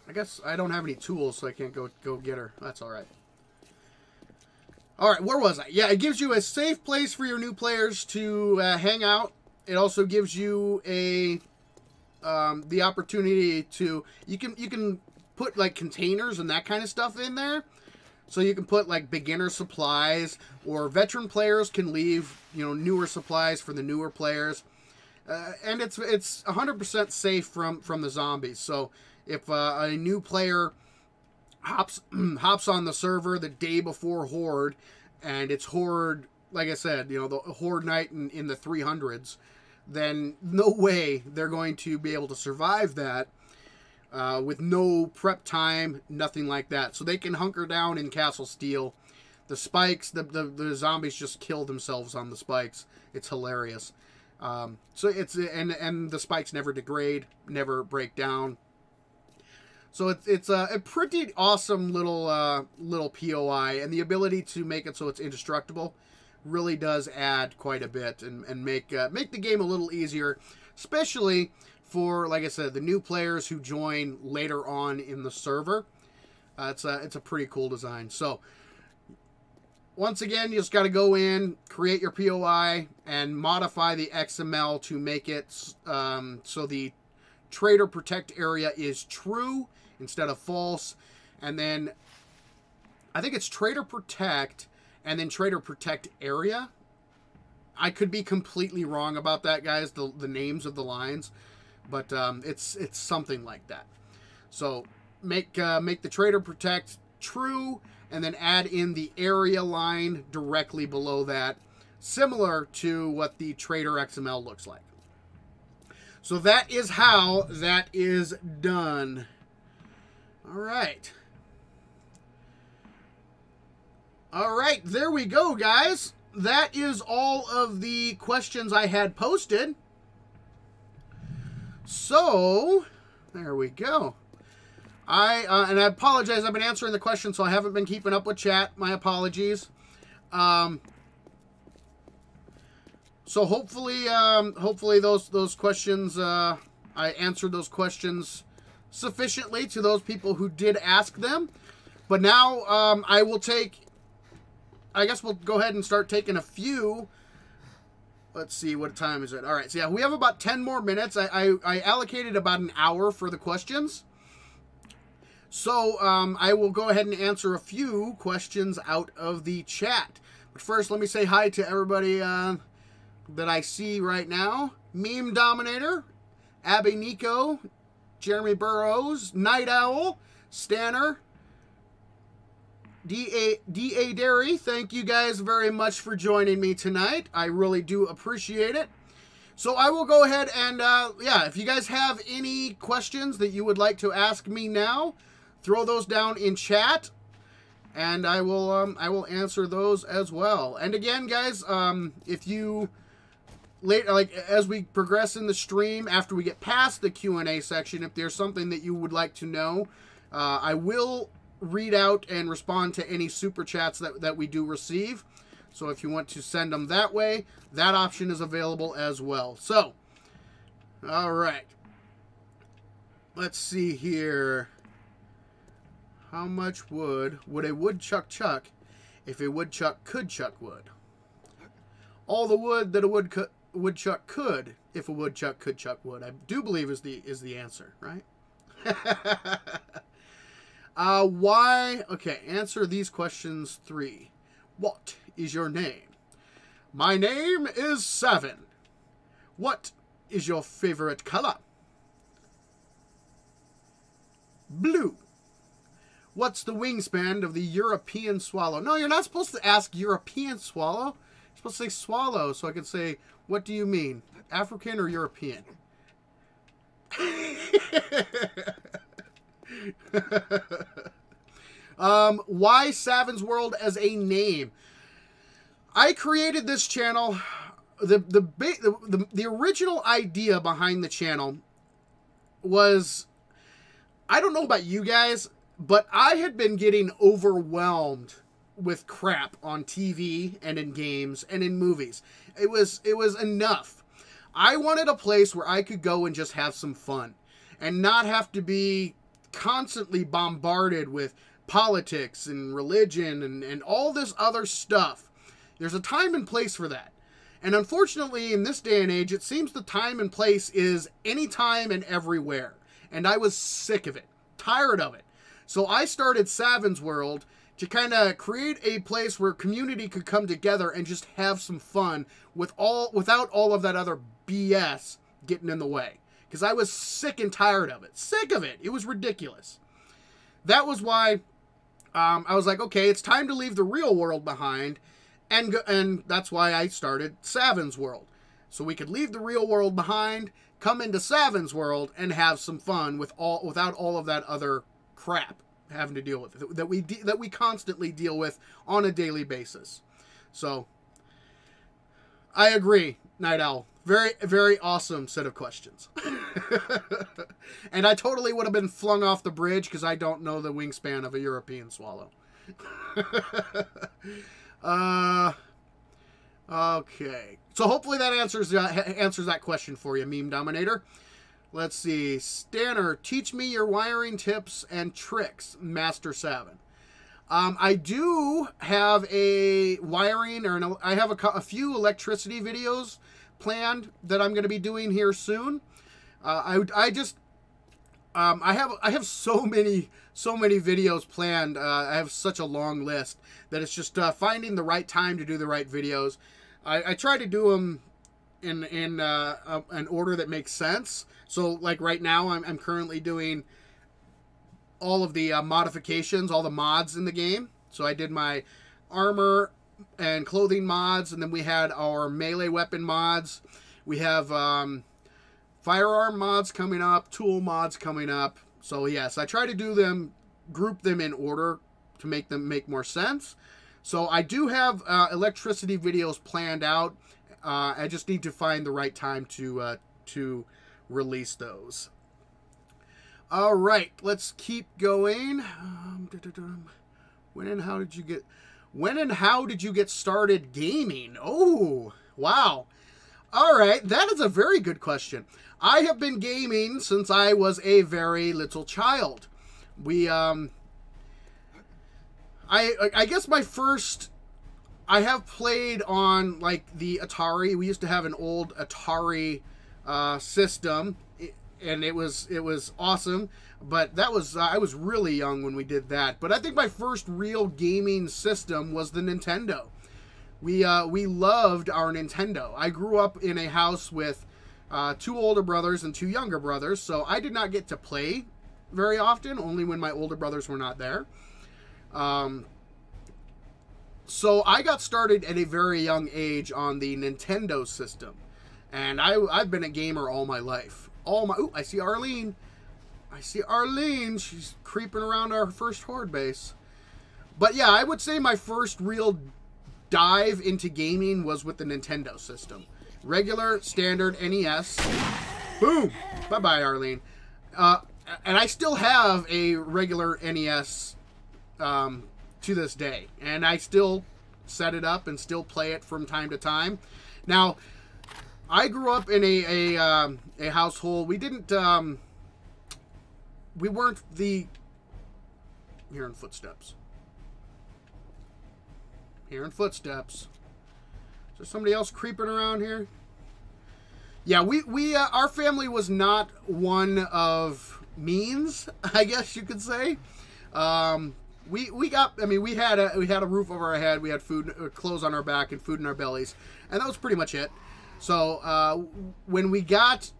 I guess I don't have any tools, so I can't go get her. That's all right. All right, where was I? Yeah, it gives you a safe place for your new players to hang out. It also gives you the opportunity to you can put like containers and that kind of stuff in there. So you can put like beginner supplies, or veteran players can leave newer supplies for the newer players, and it's 100% safe from the zombies. So if a new player hops on the server the day before Horde, and it's Horde, like I said, the Horde night in the 300s, then no way they're going to be able to survive that with no prep time, nothing like that. So they can hunker down in Castle Steel. The spikes, the zombies just kill themselves on the spikes. It's hilarious. So it's and the spikes never degrade, never break down. So it's a pretty awesome little POI, and the ability to make it so it's indestructible really does add quite a bit and make the game a little easier, especially for, like I said, the new players who join later on in the server. It's a pretty cool design. So once again, you just got to go in, create your POI, and modify the XML to make it so the Trader Protect area is true instead of false. And then I think it's Trader Protect and then Trader Protect area. I could be completely wrong about that, guys, the names of the lines, but it's something like that. So make the Trader Protect true, and then add in the area line directly below that, similar to what the Trader XML looks like. So that is how that is done. All right. All right, there we go, guys. That is all of the questions I had posted. So, there we go. And I apologize, I've been answering the questions, so I haven't been keeping up with chat. My apologies. So hopefully those questions, I answered those questions sufficiently to those people who did ask them. But now I guess we'll go ahead and start taking a few. Let's see, what time is it? All right, so yeah, we have about 10 more minutes. I allocated about an hour for the questions. So I will go ahead and answer a few questions out of the chat. But first, let me say hi to everybody that I see right now. Meme Dominator, Abby Nico, Jeremy Burrows, Night Owl, Stanner, D.A. Derry, thank you guys very much for joining me tonight. I really do appreciate it. So I will go ahead and, yeah, if you guys have any questions that you would like to ask me now, throw those down in chat, and I will answer those as well. And again, guys, if you later, like as we progress in the stream, after we get past the Q&A section, if there's something that you would like to know, I will read out and respond to any super chats that we do receive. So if you want to send them that way, that option is available as well. So, all right. Let's see here. How much wood would a woodchuck chuck if a woodchuck could chuck wood? All the wood that a woodchuck could if a woodchuck could chuck wood. I do believe is the answer, right? Why? Okay, answer these questions 3. What is your name? My name is Saven. What is your favorite color? Blue. What's the wingspan of the European swallow? No, you're not supposed to ask European swallow. You're supposed to say swallow, so I can say, what do you mean? African or European? Why Savens World as a name? I created this channel. The original idea behind the channel was, I don't know about you guys, but I had been getting overwhelmed with crap on TV and in games and in movies. It was enough. I wanted a place where I could go and just have some fun and not have to be constantly bombarded with politics and religion and all this other stuff. There's a time and place for that. And unfortunately, in this day and age, it seems the time and place is anytime and everywhere. And I was sick of it, tired of it. So I started Savens World to kind of create a place where community could come together and just have some fun without all of that other BS getting in the way. Because I was sick and tired of it. Sick of it. It was ridiculous. That was why I was like, okay, it's time to leave the real world behind. And that's why I started Savens World. So we could leave the real world behind, come into Savens World, and have some fun without all of that other crap having to deal with that we constantly deal with on a daily basis. So I agree, Night Owl. Very, very awesome set of questions. And I totally would have been flung off the bridge because I don't know the wingspan of a European swallow. Okay. So hopefully that answers that question for you, Meme Dominator. Let's see. Stanner, teach me your wiring tips and tricks, Master Saven. I do have a wiring, I have a few electricity videos planned that I'm going to be doing here soon. I have so many videos planned. I have such a long list that it's just finding the right time to do the right videos. I try to do them in an order that makes sense. So like right now, I'm currently doing all of the modifications, all the mods in the game. So I did my armor and clothing mods, and then we had our melee weapon mods. We have firearm mods coming up, tool mods coming up. So yes, I try to do them, group them in order to make them make more sense. So I do have electricity videos planned out. I just need to find the right time to release those. All right, let's keep going. When and how did you get started gaming? Oh, wow. All right, that is a very good question. I have been gaming since I was a very little child. I guess my first, I have played on like the Atari. We used to have an old Atari system, and it was awesome. But that was I was really young when we did that. But I think my first real gaming system was the Nintendo. We loved our Nintendo. I grew up in a house with 2 older brothers and 2 younger brothers, so I did not get to play very often, only when my older brothers were not there. So I got started at a very young age on the Nintendo system, and I've been a gamer all my life. Ooh, I see Arlene. I see Arlene. She's creeping around our first Horde base. But yeah, I would say my first real dive into gaming was with the Nintendo system. Regular, standard, NES. Boom! Bye-bye, Arlene. And I still have a regular NES to this day. And I still set it up and still play it from time to time. Now, I grew up in a household. We didn't... we weren't the... Hearing footsteps. Hearing footsteps. Is there somebody else creeping around here? Yeah, our family was not one of means, I guess you could say. We had a roof over our head, we had food, clothes on our back, and food in our bellies, and that was pretty much it. So when we got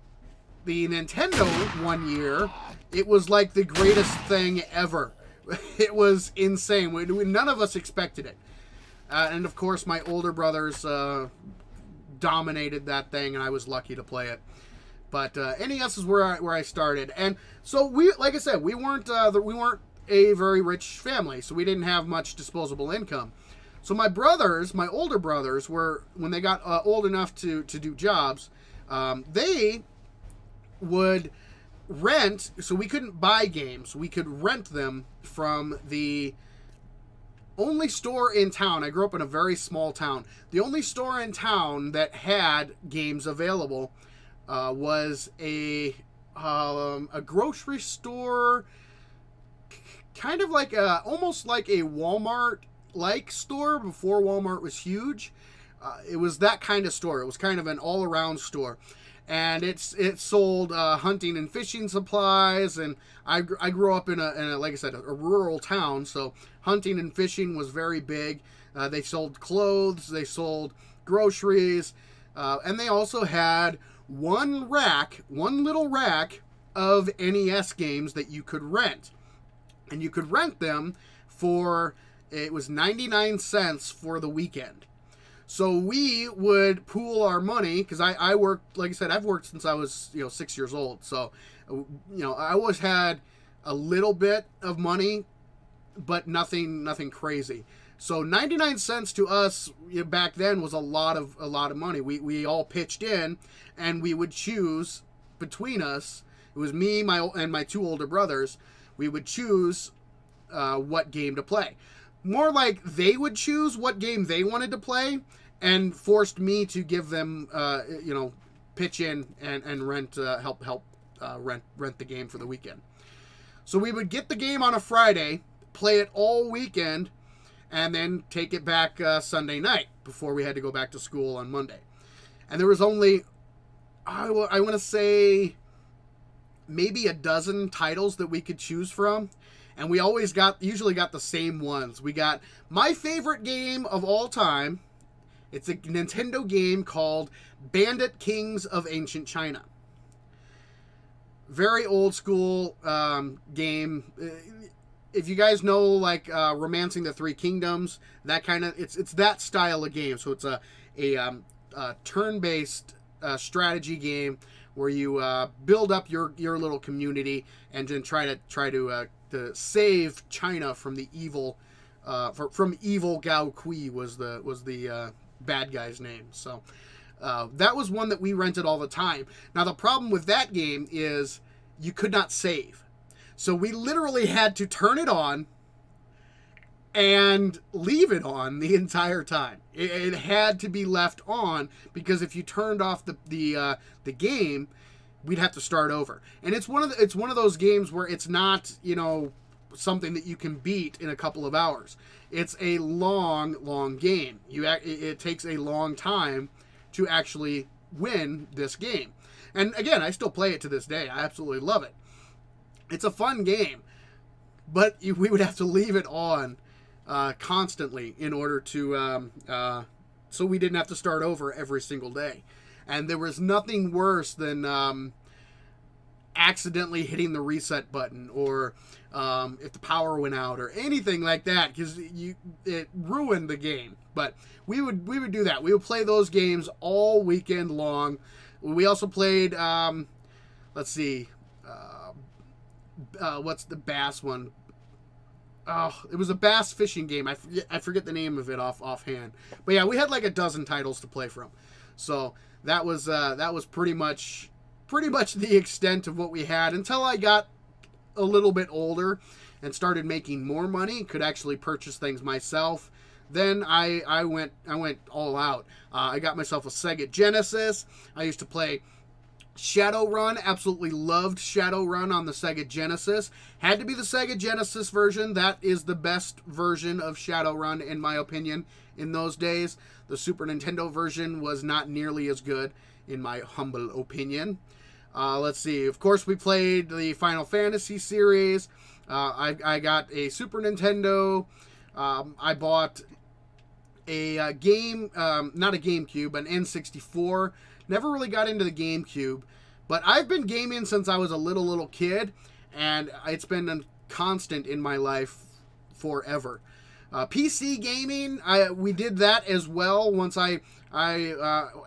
the Nintendo one year, it was like the greatest thing ever. It was insane. None of us expected it. And of course, my older brothers dominated that thing, and I was lucky to play it. But NES is where I started, and so like I said, we weren't a very rich family, so we didn't have much disposable income. So my older brothers, were when they got old enough to do jobs, they would rent. So we couldn't buy games; we could rent them from the only store in town. I grew up in a very small town. The only store in town that had games available was a grocery store, kind of like almost like a Walmart-like store before Walmart was huge. It was that kind of store. It was kind of an all-around store. And it sold hunting and fishing supplies, and I grew up in a like I said, a rural town, so hunting and fishing was very big. They sold clothes, they sold groceries, and they also had one little rack of NES games that you could rent, and you could rent them for, it was 99 cents for the weekend. So we would pool our money, because I worked, like I said, I've worked since I was 6 years old. So, I always had a little bit of money, but nothing crazy. So 99 cents to us back then was a lot of money. We all pitched in, and we would choose between us. It was me, and my 2 older brothers. We would choose what game to play. More like they would choose what game they wanted to play, and forced me to give them, pitch in and rent, help rent the game for the weekend. So we would get the game on a Friday, play it all weekend, and then take it back Sunday night before we had to go back to school on Monday. And there was only, I want to say, maybe a dozen titles that we could choose from. And we usually got the same ones. We got my favorite game of all time. It's a Nintendo game called Bandit Kings of Ancient China. Very old school game. If you guys know, like, Romancing the Three Kingdoms, that kind of, it's that style of game. So it's a turn-based strategy game where you build up your little community and then try to save China from the evil, from evil Gao Kui was the bad guy's name. So that was one that we rented all the time. Now the problem with that game is you could not save. So we literally had to turn it on and leave it on the entire time. It had to be left on, because if you turned off the game, we'd have to start over. And it's one of those games where it's not, something that you can beat in a couple of hours. It's a long game. It takes a long time to actually win this game. And again, I still play it to this day. I absolutely love it. It's a fun game, but we would have to leave it on constantly in order to, so we didn't have to start over every single day. And there was nothing worse than accidentally hitting the reset button, or if the power went out, or anything like that, because it ruined the game. But we would do that. We would play those games all weekend long. We also played, let's see, what's the bass one? Oh, it was a bass fishing game. I forget the name of it offhand. But yeah, we had like a dozen titles to play from. So that was pretty much the extent of what we had until I got a little bit older and started making more money, could actually purchase things myself. Then I went all out. I got myself a Sega Genesis. I used to play Shadowrun. Absolutely loved Shadowrun on the Sega Genesis. Had to be the Sega Genesis version. That is the best version of Shadowrun, in my opinion, in those days. The Super Nintendo version was not nearly as good, in my humble opinion. Let's see. Of course, we played the Final Fantasy series. I got a Super Nintendo. I bought a game, not a GameCube, an N64. Never really got into the GameCube, but I've been gaming since I was a little kid, and it's been a constant in my life forever. PC gaming, we did that as well once I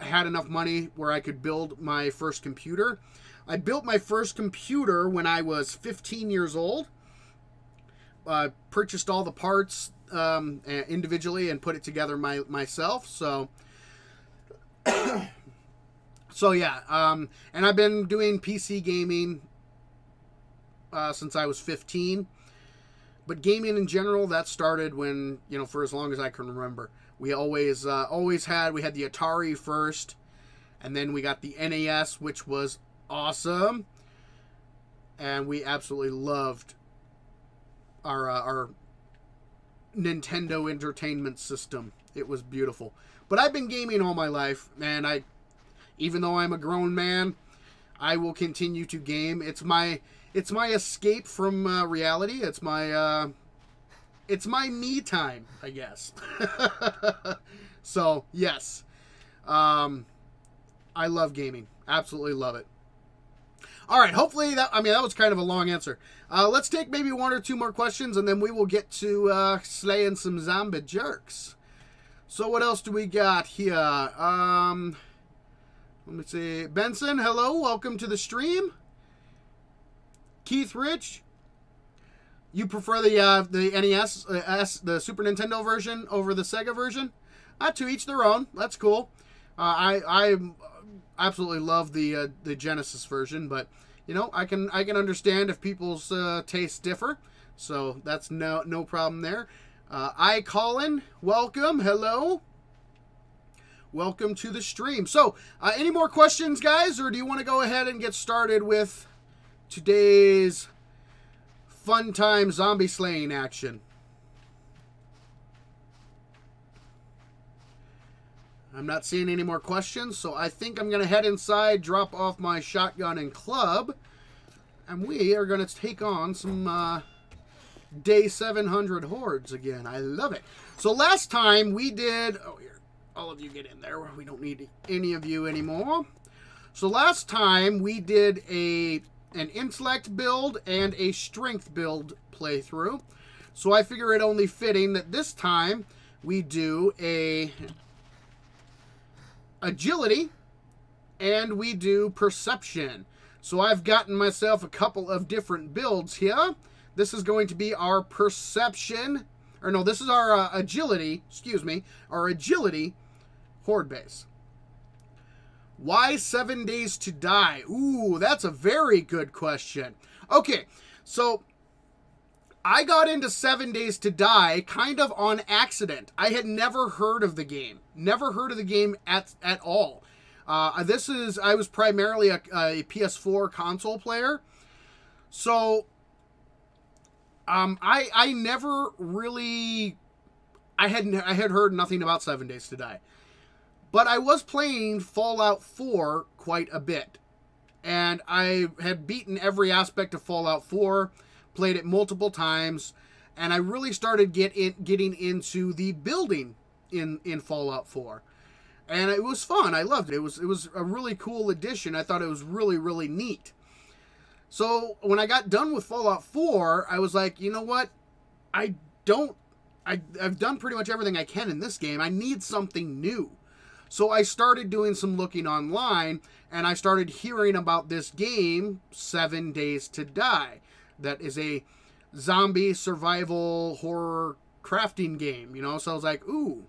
had enough money where I could build my first computer. I built my first computer when I was 15 years old. Purchased all the parts individually and put it together myself. So, yeah. And I've been doing PC gaming since I was 15. But gaming in general, that started when, for as long as I can remember. We always had the Atari first, and then we got the NES, which was awesome, and we absolutely loved our Nintendo Entertainment System. It was beautiful. But I've been gaming all my life, and even though I'm a grown man, I will continue to game. It's my escape from reality. It's my me time, I guess. So yes, I love gaming. Absolutely love it. All right, hopefully that was kind of a long answer. Let's take maybe one or two more questions, and then we will get to slaying some zombie jerks. So what else do we got here? Let me see. Benson, hello, welcome to the stream. Keith Rich, you prefer the NES, the Super Nintendo version over the Sega version? To each their own. That's cool. I absolutely love the Genesis version, but I can understand if people's tastes differ. So that's no problem there. Colin, welcome. Hello. Welcome to the stream. So, any more questions, guys, or do you want to go ahead and get started with today's fun time zombie slaying action? I'm not seeing any more questions, so I think I'm going to head inside, drop off my shotgun and club, and we are going to take on some day 700 hordes again. I love it. So last time we did... Oh, here. All of you get in there. We don't need any of you anymore. So last time we did an intellect build and a strength build playthrough. So I figure it only fitting that this time we do a agility and we do perception. So I've gotten myself a couple of different builds here. This is going to be our perception, or no, this is our agility, excuse me, our agility horde base. Why 7 days to die? Ooh, that's a very good question. Okay, so I got into 7 days to die kind of on accident. I had never heard of the game. Never heard of the game at all. I was primarily a PS4 console player. So I never really I had heard nothing about 7 days to die. But I was playing Fallout 4 quite a bit. And I had beaten every aspect of Fallout 4, played it multiple times, and I really started getting into the building in Fallout 4. And it was fun. I loved it. It was a really cool addition. I thought it was really, really neat. So when I got done with Fallout 4, I was like, you know what? I've done pretty much everything I can in this game. I need something new. So I started doing some looking online, and I started hearing about this game, 7 Days to Die. That is a zombie survival horror crafting game, you know? So I was like, ooh,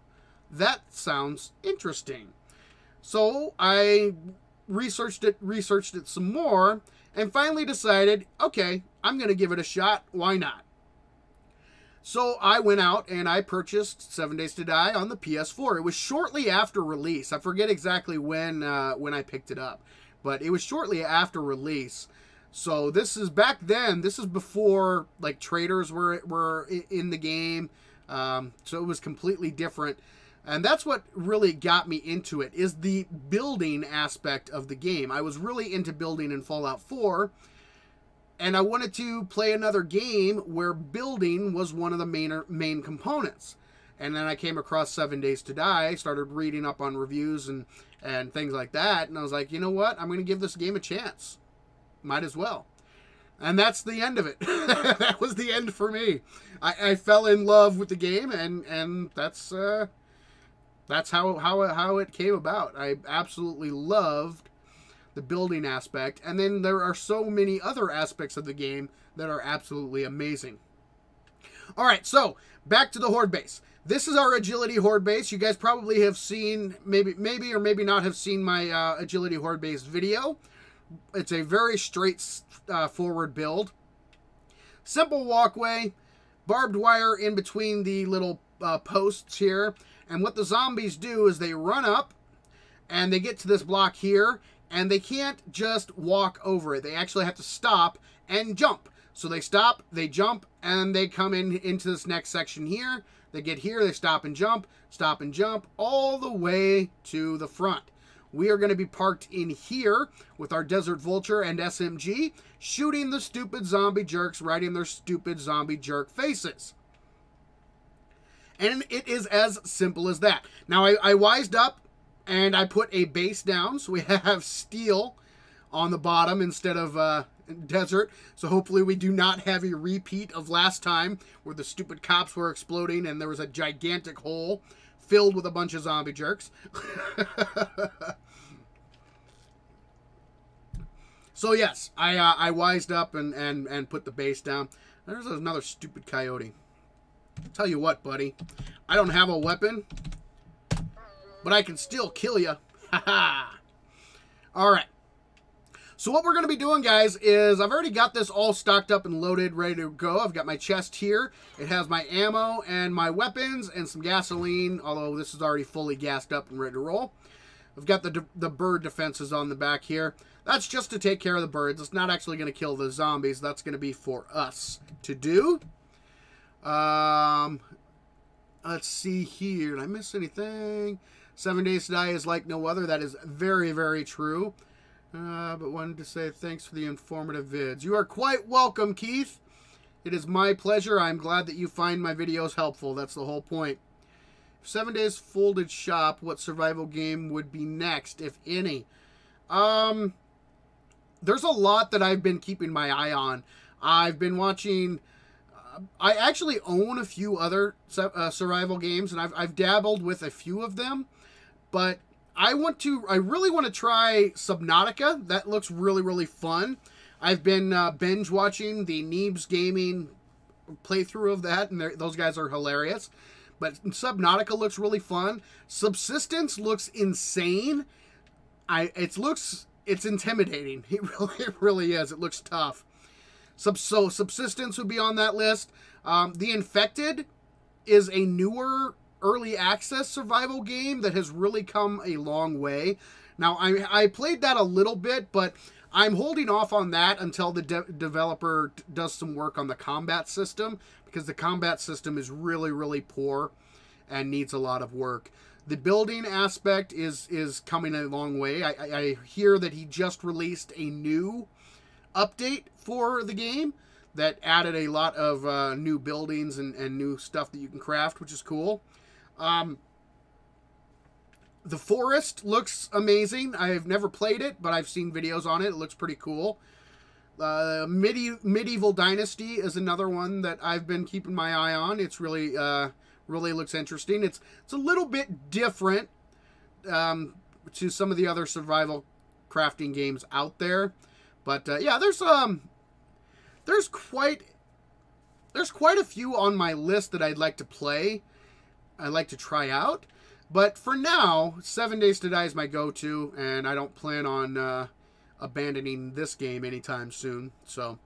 that sounds interesting. So I researched it some more, and finally decided, okay, I'm going to give it a shot. Why not? So I went out and I purchased 7 Days to Die on the PS4. It was shortly after release. I forget exactly when I picked it up, but it was shortly after release. So this is back then. This is before like traders were in the game. So it was completely different. And that's what really got me into it, is the building aspect of the game. I was really into building in Fallout 4. And I wanted to play another game where building was one of the main components. And then I came across 7 Days to Die, started reading up on reviews and things like that. And I was like, you know what? I'm going to give this game a chance. Might as well. And that's the end of it. That was the end for me. I fell in love with the game, and that's how it came about. I absolutely loved the building aspect, and then there are so many other aspects of the game that are absolutely amazing. All right, so back to the Horde base. This is our agility Horde base. You guys probably have seen, maybe or maybe not have seen my agility Horde base video. It's a very forward build. Simple walkway, barbed wire in between the little posts here, and what the zombies do is they run up and they get to this block here, and they can't just walk over it. They actually have to stop and jump. So they stop, they jump, and they come into this next section here. They get here, they stop and jump, all the way to the front. We are going to be parked in here with our Desert Vulture and SMG, shooting the stupid zombie jerks right in their stupid zombie jerk faces. And it is as simple as that. Now, I wised up, and I put a base down, so we have steel on the bottom instead of desert. So hopefully we do not have a repeat of last time where the stupid cops were exploding and there was a gigantic hole filled with a bunch of zombie jerks. So yes, I wised up and put the base down. There's another stupid coyote. Tell you what, buddy, I don't have a weapon, but I can still kill you. Ha-ha. All right. So what we're going to be doing, guys, is I've already got this all stocked up and loaded, ready to go. I've got my chest here. It has my ammo and my weapons and some gasoline, although this is already fully gassed up and ready to roll. I've got the bird defenses on the back here. That's just to take care of the birds. It's not actually going to kill the zombies. That's going to be for us to do. Let's see here. Did I miss anything? 7 Days to Die is like no other. That is very, very true. But wanted to say thanks for the informative vids. You are quite welcome, Keith. It is my pleasure. I'm glad that you find my videos helpful. That's the whole point. 7 Days folded shop. What survival game would be next, if any? There's a lot that I've been keeping my eye on. I've been watching... I actually own a few other survival games, and I've dabbled with a few of them. But I really want to try Subnautica. That looks really, really fun. I've been binge watching the Neebs Gaming playthrough of that, and those guys are hilarious. But Subnautica looks really fun. Subsistence looks insane. It's intimidating. It really is. It looks tough. So Subsistence would be on that list. The Infected is a newer early access survival game that has really come a long way. Now, I played that a little bit, but I'm holding off on that until the developer does some work on the combat system, because the combat system is really, really poor and needs a lot of work. The building aspect is coming a long way. I hear that he just released a new update for the game that added a lot of new buildings and new stuff that you can craft, which is cool. The forest looks amazing. I've never played it, but I've seen videos on it. It looks pretty cool. Medieval Dynasty is another one that I've been keeping my eye on. It's really really looks interesting. It's a little bit different to some of the other survival crafting games out there, but yeah, there's quite a few on my list that I'd like to play. I'd like to try out, but for now, 7 Days to Die is my go-to, and I don't plan on abandoning this game anytime soon. So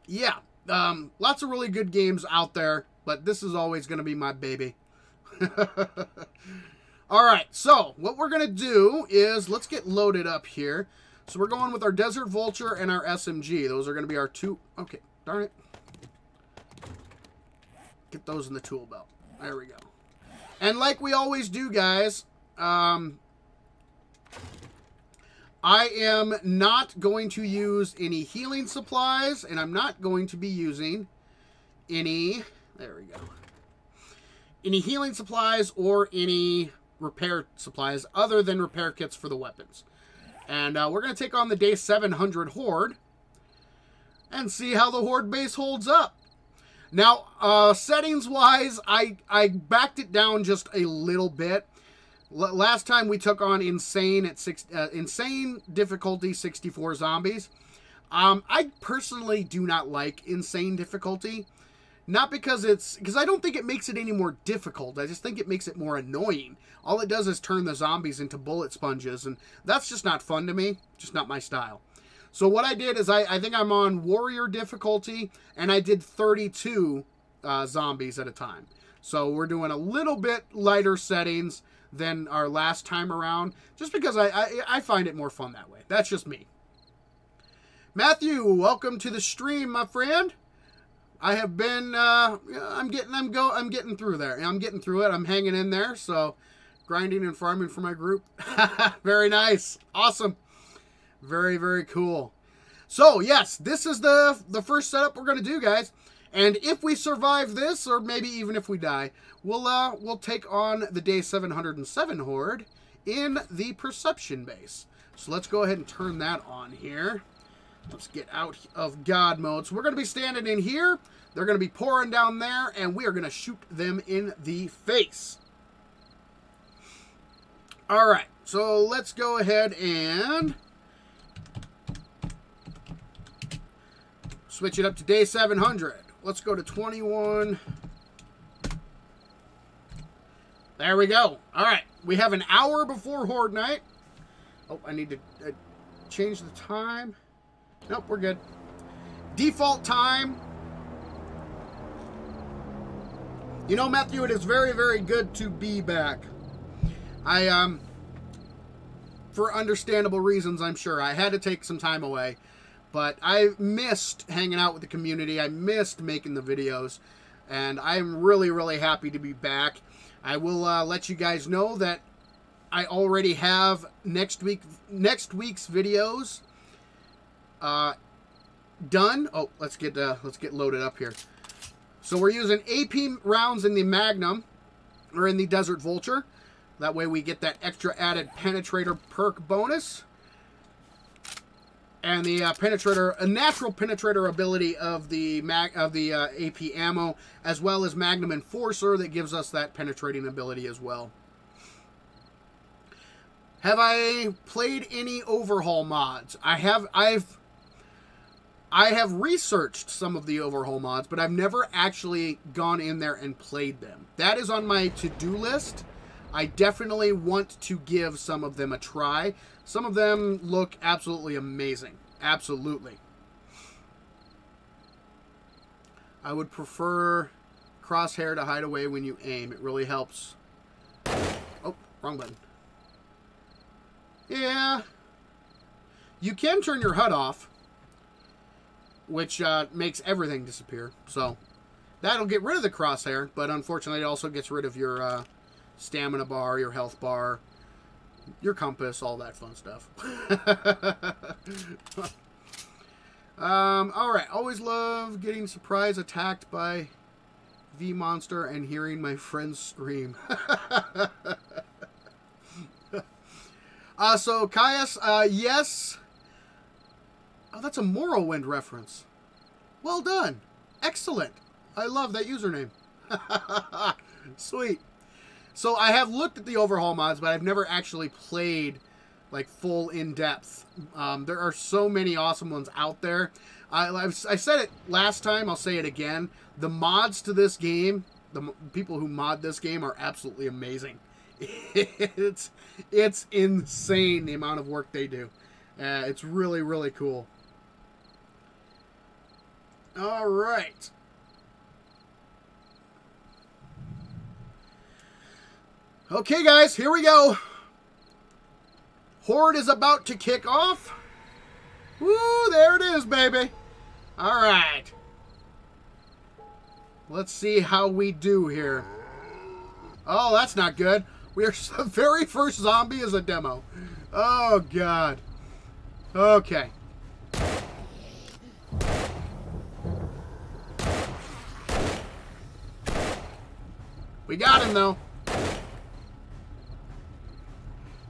yeah, lots of really good games out there, but this is always going to be my baby. All right, so what we're going to do is let's get loaded up here. So we're going with our Desert Vulture and our SMG. Those are going to be our two. Okay, darn it. Get those in the tool belt. There we go. And like we always do, guys, I am not going to use any healing supplies, and I'm not going to be using any, there we go, any healing supplies or any repair supplies other than repair kits for the weapons. And we're going to take on the day 700 Horde and see how the Horde base holds up. Now, settings-wise, I backed it down just a little bit. Last time we took on Insane at Insane difficulty 64 zombies. I personally do not like Insane difficulty. Not because I don't think it makes it any more difficult. I just think it makes it more annoying. All it does is turn the zombies into bullet sponges, and that's just not fun to me. Just not my style. So what I did is I think I'm on Warrior difficulty, and I did 32 zombies at a time. So we're doing a little bit lighter settings than our last time around, just because I find it more fun that way. That's just me. Matthew, welcome to the stream, my friend. I have been, I'm getting through there. I'm getting through it. I'm hanging in there. So, grinding and farming for my group. Very nice. Awesome. Very, very cool. So, yes, this is the first setup we're going to do, guys. And if we survive this, or maybe even if we die, we'll take on the day 707 Horde in the Perception base. So, let's go ahead and turn that on here. Let's get out of God mode. So we're going to be standing in here. They're going to be pouring down there, and we are going to shoot them in the face. All right. So let's go ahead and switch it up to day 700. Let's go to 21. There we go. All right. We have an hour before Horde night. Oh, I need to change the time. Nope, we're good. Default time. You know, Matthew, it is very, very good to be back. For understandable reasons, I'm sure, I had to take some time away. But I missed hanging out with the community. I missed making the videos. And I'm really, really happy to be back. I will let you guys know that I already have next week's videos done. Oh, let's get loaded up here. So we're using AP rounds in the Magnum, or in the Desert Vulture. That way we get that extra added penetrator perk bonus, and the penetrator, a natural penetrator ability of the AP ammo, as well as Magnum Enforcer that gives us that penetrating ability as well. Have I played any overhaul mods? I have researched some of the overhaul mods, but I've never actually gone in there and played them. That is on my to-do list. I definitely want to give some of them a try. Some of them look absolutely amazing. Absolutely. I would prefer crosshair to hide away when you aim. It really helps. Oh, wrong button. Yeah. You can turn your HUD off, which makes everything disappear. So that'll get rid of the crosshair, but unfortunately it also gets rid of your stamina bar, your health bar, your compass, all that fun stuff. All right. Always love getting surprise attacked by V-Monster and hearing my friends scream. So, Caius, yes. Oh, that's a Morrowind reference. Well done. Excellent. I love that username. Sweet. So, I have looked at the overhaul mods, but I've never actually played, like, full in-depth. There are so many awesome ones out there. I said it last time, I'll say it again. The mods to this game, the people who mod this game are absolutely amazing. It's insane the amount of work they do. It's really, really cool. All right. Okay, guys, here we go. Horde is about to kick off. Woo, there it is, baby. All right. Let's see how we do here. Oh, that's not good. The very first zombie is a demo. Oh, God. Okay. We got him, though.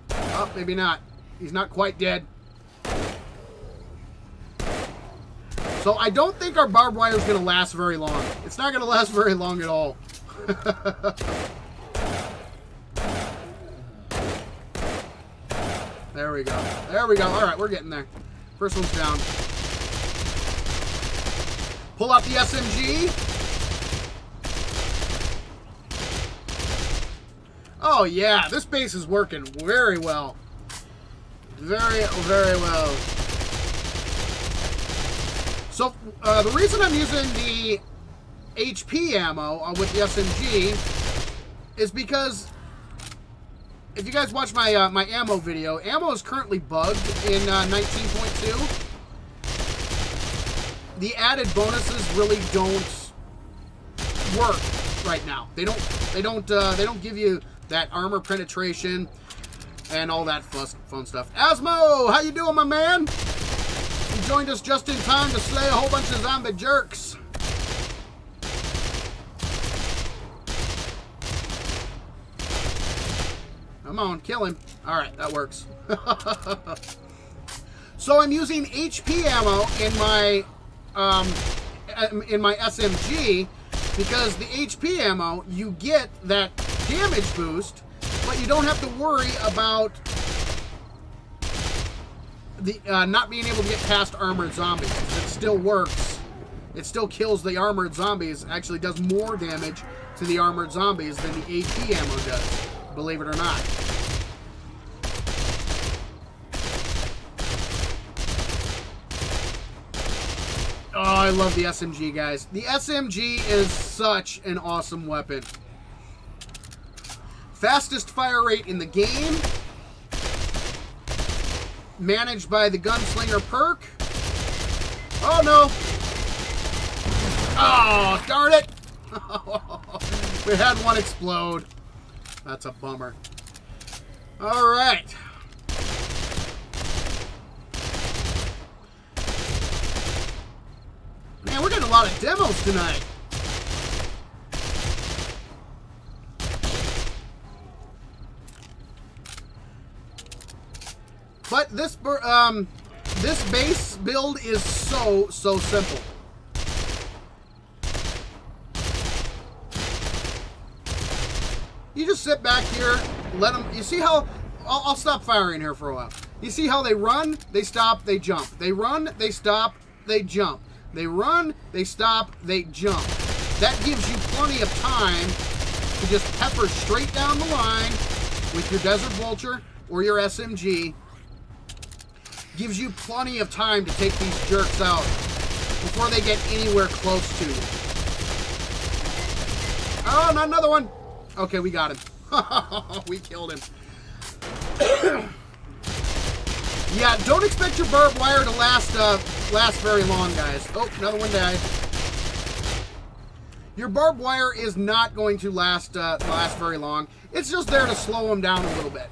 Oh, maybe not. He's not quite dead. So I don't think our barbed wire is going to last very long. It's not going to last very long at all. There we go. There we go. All right, we're getting there. First one's down. Pull out the SMG. Oh, yeah. This base is working very well. Very, very well. So, the reason I'm using the HP ammo with the SMG is because if you guys watch my my ammo video, ammo is currently bugged in 19.2. The added bonuses really don't work right now. They don't give you that armor penetration and all that fun stuff. Asmo, how you doing, my man? You joined us just in time to slay a whole bunch of zombie jerks. Come on, kill him. All right, that works. So I'm using HP ammo in my SMG because the HP ammo, you get that damage boost, but you don't have to worry about the not being able to get past armored zombies. It still works. It still kills the armored zombies. Actually does more damage to the armored zombies than the HP ammo does, believe it or not. Oh, I love the SMG, guys. The SMG is such an awesome weapon. Fastest fire rate in the game. Managed by the Gunslinger perk. Oh, no. Oh, darn it. We had one explode. That's a bummer. All right. Man, we're getting a lot of demos tonight. But this base build is so simple. You just sit back here, let them. You see how? I'll stop firing here for a while. You see how they run, they stop, they jump. They run, they stop, they jump. They run, they stop, they jump. That gives you plenty of time to just pepper straight down the line with your Desert Vulture or your SMG. Gives you plenty of time to take these jerks out before they get anywhere close to you. Oh, not another one. Okay, we got him. We killed him. Yeah, don't expect your barbed wire to last very long, guys. Oh, another one died. Your barbed wire is not going to last very long. It's just there to slow them down a little bit.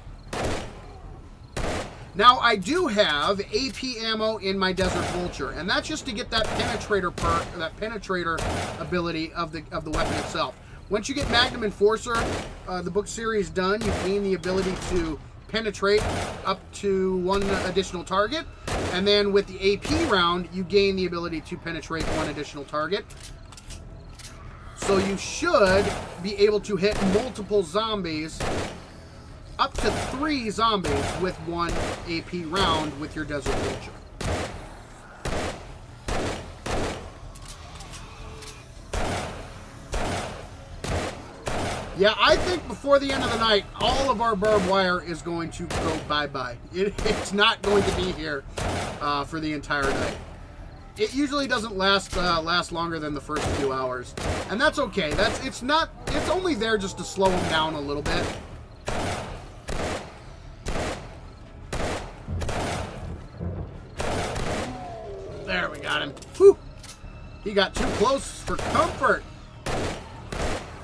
Now, I do have AP ammo in my Desert Vulture, and that's just to get that penetrator perk, or that penetrator ability of the weapon itself. Once you get Magnum Enforcer, the book series done, you gain the ability to penetrate up to 1 additional target. And then with the AP round, you gain the ability to penetrate 1 additional target. So you should be able to hit multiple zombies, up to 3 zombies with 1 AP round with your Desert Vulture. Yeah, I think before the end of the night, all of our barbed wire is going to go bye-bye. It's not going to be here for the entire night. It usually doesn't last longer than the first few hours, and that's okay. It's only there just to slow them down a little bit. There, we got him. Whew. He got too close for comfort.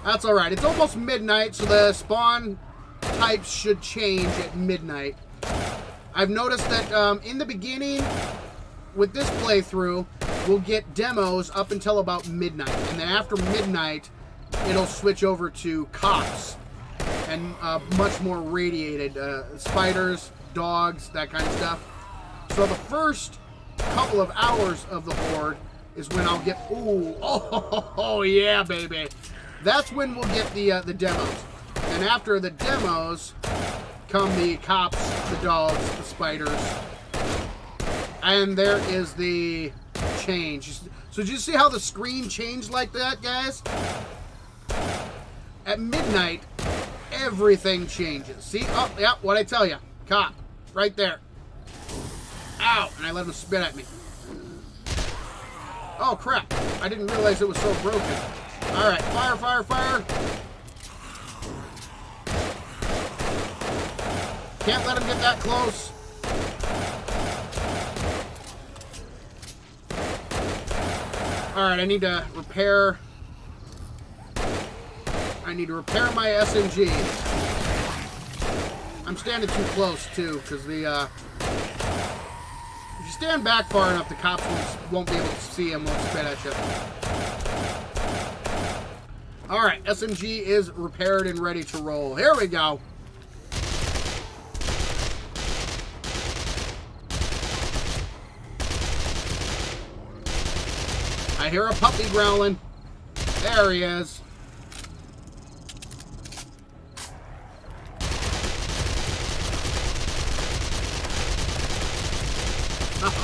That's alright. It's almost midnight, so the spawn types should change at midnight. I've noticed that in the beginning, with this playthrough, we'll get demos up until about midnight. And then after midnight, it'll switch over to cops. And much more radiated. Spiders, dogs, that kind of stuff. So the first couple of hours of the Horde is when I'll get... Ooh, oh yeah, baby. That's when we'll get the demos. And after the demos come the cops, the dogs, the spiders. And there is the change. So did you see how the screen changed like that, guys? At midnight, everything changes. See? Oh, yeah, what'd I tell you? Cop. Right there. Ow! And I let him spit at me. Oh, crap. I didn't realize it was so broken. Alright, fire, fire, fire. Can't let him get that close. Alright, I need to repair my SMG. I'm standing too close, too, because the, if you stand back far enough, the cops won't be able to see him, won't spit at you. Alright, SMG is repaired and ready to roll. Here we go. I hear a puppy growling. There he is.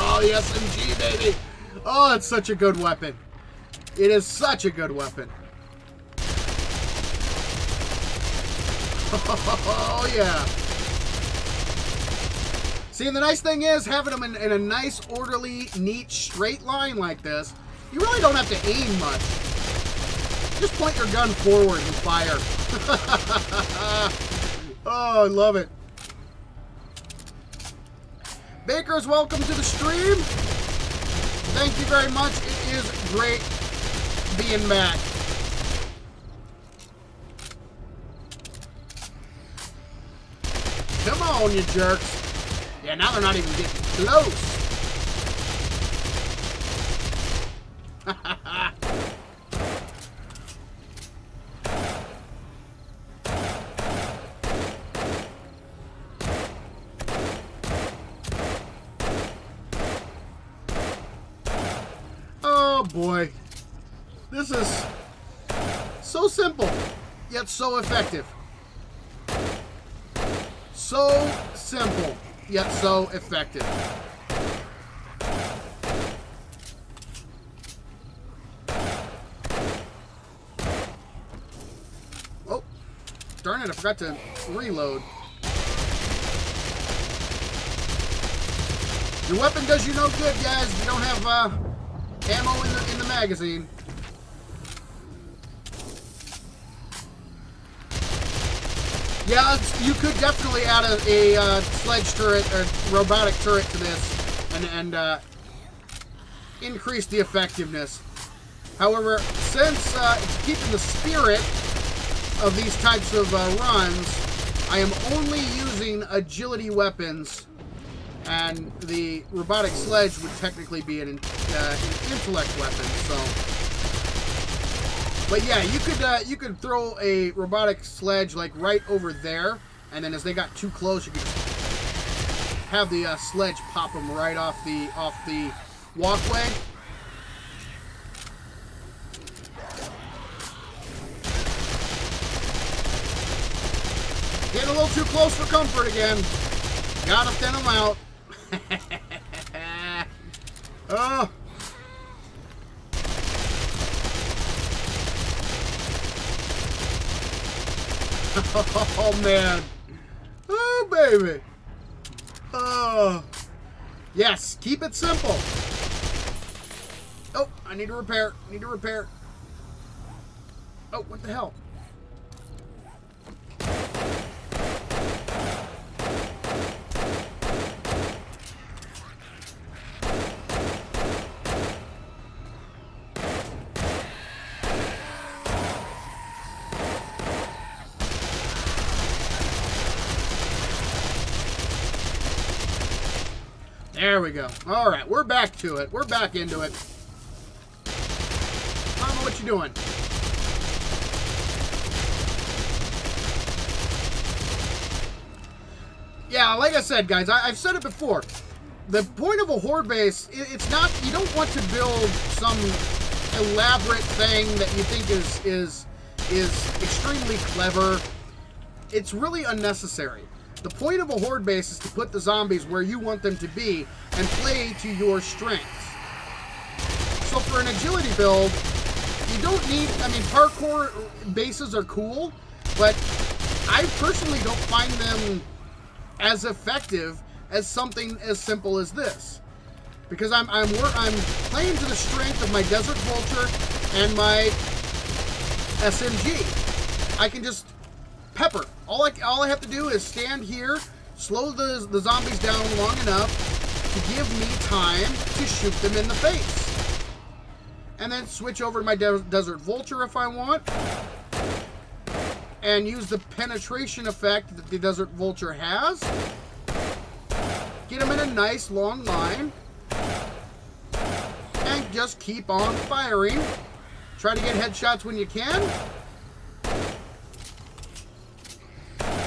Oh, the SMG, baby. Oh, it's such a good weapon. It is such a good weapon. Oh, yeah. See, the nice thing is, having them in a nice, orderly, neat, straight line like this, you really don't have to aim much. Just point your gun forward and fire. Oh, I love it. Bakers, welcome to the stream. Thank you very much. It is great being back. Come on, you jerks. Yeah, now they're not even getting close. Oh boy. This is so simple, yet so effective. So simple, yet so effective. Oh, darn it, I forgot to reload. Your weapon does you no good, guys, if you don't have ammo in the magazine. Yeah, you could definitely add a sledge turret or robotic turret to this and increase the effectiveness. However, since it's keeping the spirit of these types of runs, I am only using agility weapons, and the robotic sledge would technically be an intellect weapon. So, but yeah, you could throw a robotic sledge like right over there, And then as they got too close, you could just have the sledge pop them right off the walkway. Getting a little too close for comfort again. Gotta thin them out. Oh. Oh, man. Oh, baby. Oh. Yes, keep it simple. Oh, I need to repair. Oh, what the hell? There we go. All right, we're back to it. We're back into it. Mama, what you doing? Yeah, like I said, guys, I've said it before. The point of a horde base, it's not, you don't want to build some elaborate thing that you think is extremely clever. It's really unnecessary. The point of a horde base is to put the zombies where you want them to be and play to your strengths. So for an agility build, you don't need, I mean, parkour bases are cool, but I personally don't find them as effective as something as simple as this. Because I'm playing to the strength of my Desert Vulture and my SMG. I can just pepper. All I have to do is stand here, slow the zombies down long enough to give me time to shoot them in the face. And then switch over to my Desert Vulture if I want. And use the penetration effect that the Desert Vulture has. Get them in a nice long line. And just keep on firing. Try to get headshots when you can.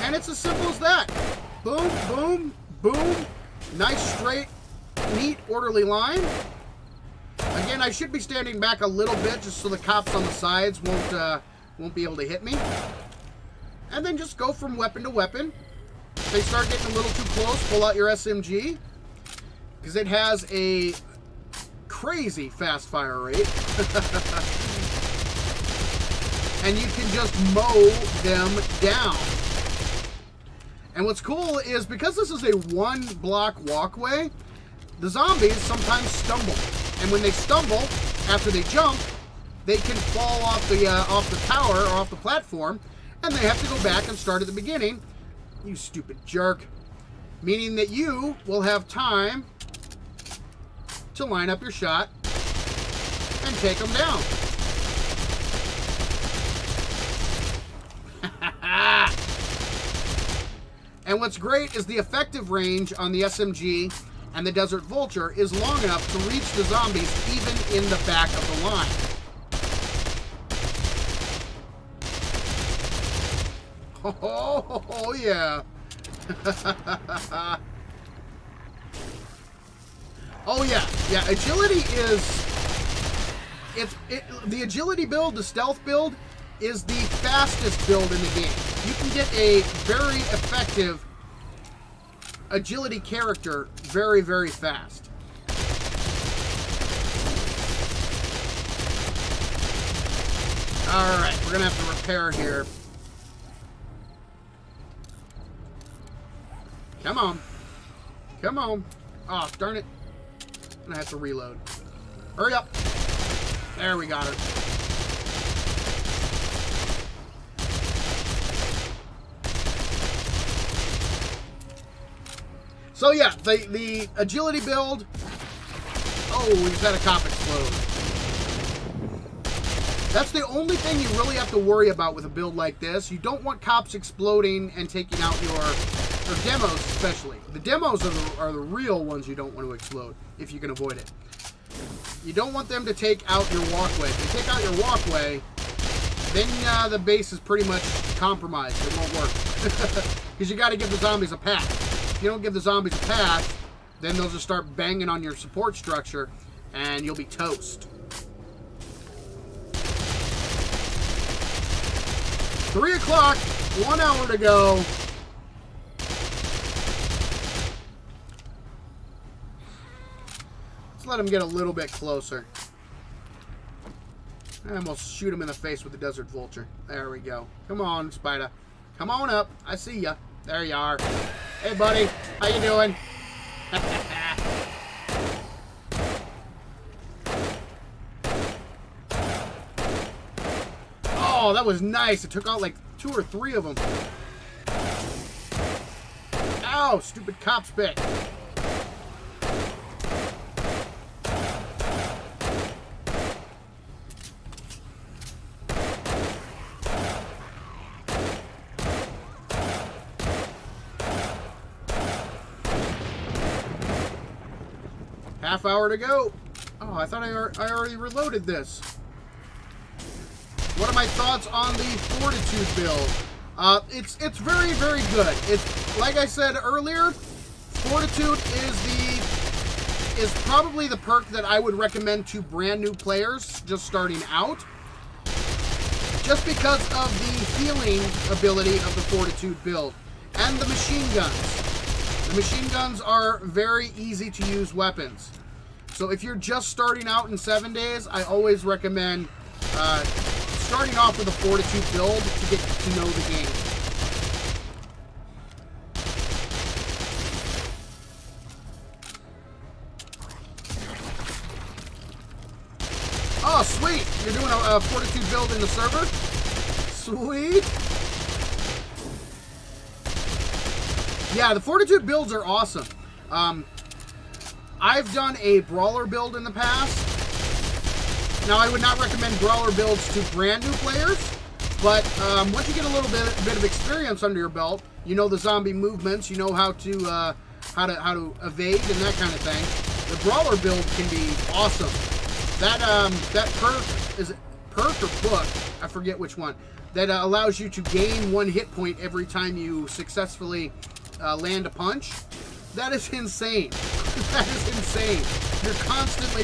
And it's as simple as that. Boom, boom, boom. Nice, straight, neat, orderly line. Again, I should be standing back a little bit just so the cops on the sides won't be able to hit me. And then just go from weapon to weapon. If they start getting a little too close, pull out your SMG. Because it has a crazy fast fire rate. And you can just mow them down. And what's cool is because this is a one-block walkway, the zombies sometimes stumble. And when they stumble, after they jump, they can fall off the tower or off the platform, and they have to go back and start at the beginning. You stupid jerk. Meaning that you will have time to line up your shot and take them down. And what's great is the effective range on the SMG and the Desert Vulture is long enough to reach the zombies even in the back of the line. Oh yeah. Oh yeah. Yeah, agility is... the agility build, the stealth build, is the fastest build in the game. You can get a very effective agility character very, very fast. Alright, we're going to have to repair here. Come on. Come on. Oh, darn it. I'm going to have to reload. Hurry up. There, we got her. So yeah, the agility build. Oh, we just had a cop explode. That's the only thing you really have to worry about with a build like this. You don't want cops exploding and taking out your demos, especially. The demos are the real ones you don't want to explode, if you can avoid it. You don't want them to take out your walkway. If they take out your walkway, then the base is pretty much compromised. It won't work. Because you got to give the zombies a path. If you don't give the zombies a path, then they'll just start banging on your support structure, and you'll be toast. 3 o'clock, 1 hour to go. Let's let him get a little bit closer. And we'll shoot him in the face with the Desert Vulture. There we go. Come on, Spider. Come on up. I see ya. There you are. Hey, buddy. How you doing? Oh, that was nice. It took out like 2 or 3 of them. Ow, stupid cop spit. Half hour to go. Oh, I thought I already reloaded this. What are my thoughts on the Fortitude build? It's very, very good. It's like I said earlier, Fortitude is probably the perk that I would recommend to brand new players just starting out. Just because of the healing ability of the Fortitude build and the machine guns. The machine guns are very easy to use weapons. So if you're just starting out in 7 days, I always recommend starting off with a Fortitude build to get to know the game. Oh, sweet! You're doing a Fortitude build in the server? Sweet! Yeah, the Fortitude builds are awesome. I've done a Brawler build in the past. Now, I would not recommend Brawler builds to brand new players, but once you get a little bit of experience under your belt, you know the zombie movements, you know how to evade and that kind of thing. The Brawler build can be awesome. That perk, is it perk or book? I forget which one. That allows you to gain 1 hit point every time you successfully land a punch. That is insane. That is insane. You're constantly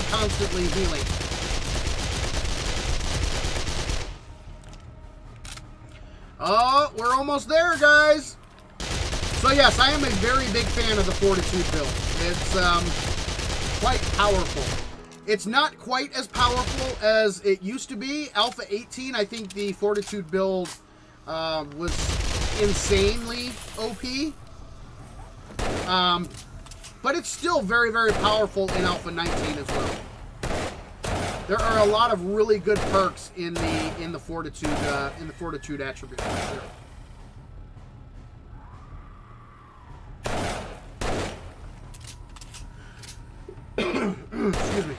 healing. Oh, we're almost there, guys. So yes, I am a very big fan of the Fortitude build. It's quite powerful. It's not quite as powerful as it used to be. Alpha 18, I think the Fortitude build was insanely OP. But it's still very, very powerful in Alpha 19 as well. There are a lot of really good perks in the Fortitude attribute for sure. Excuse me.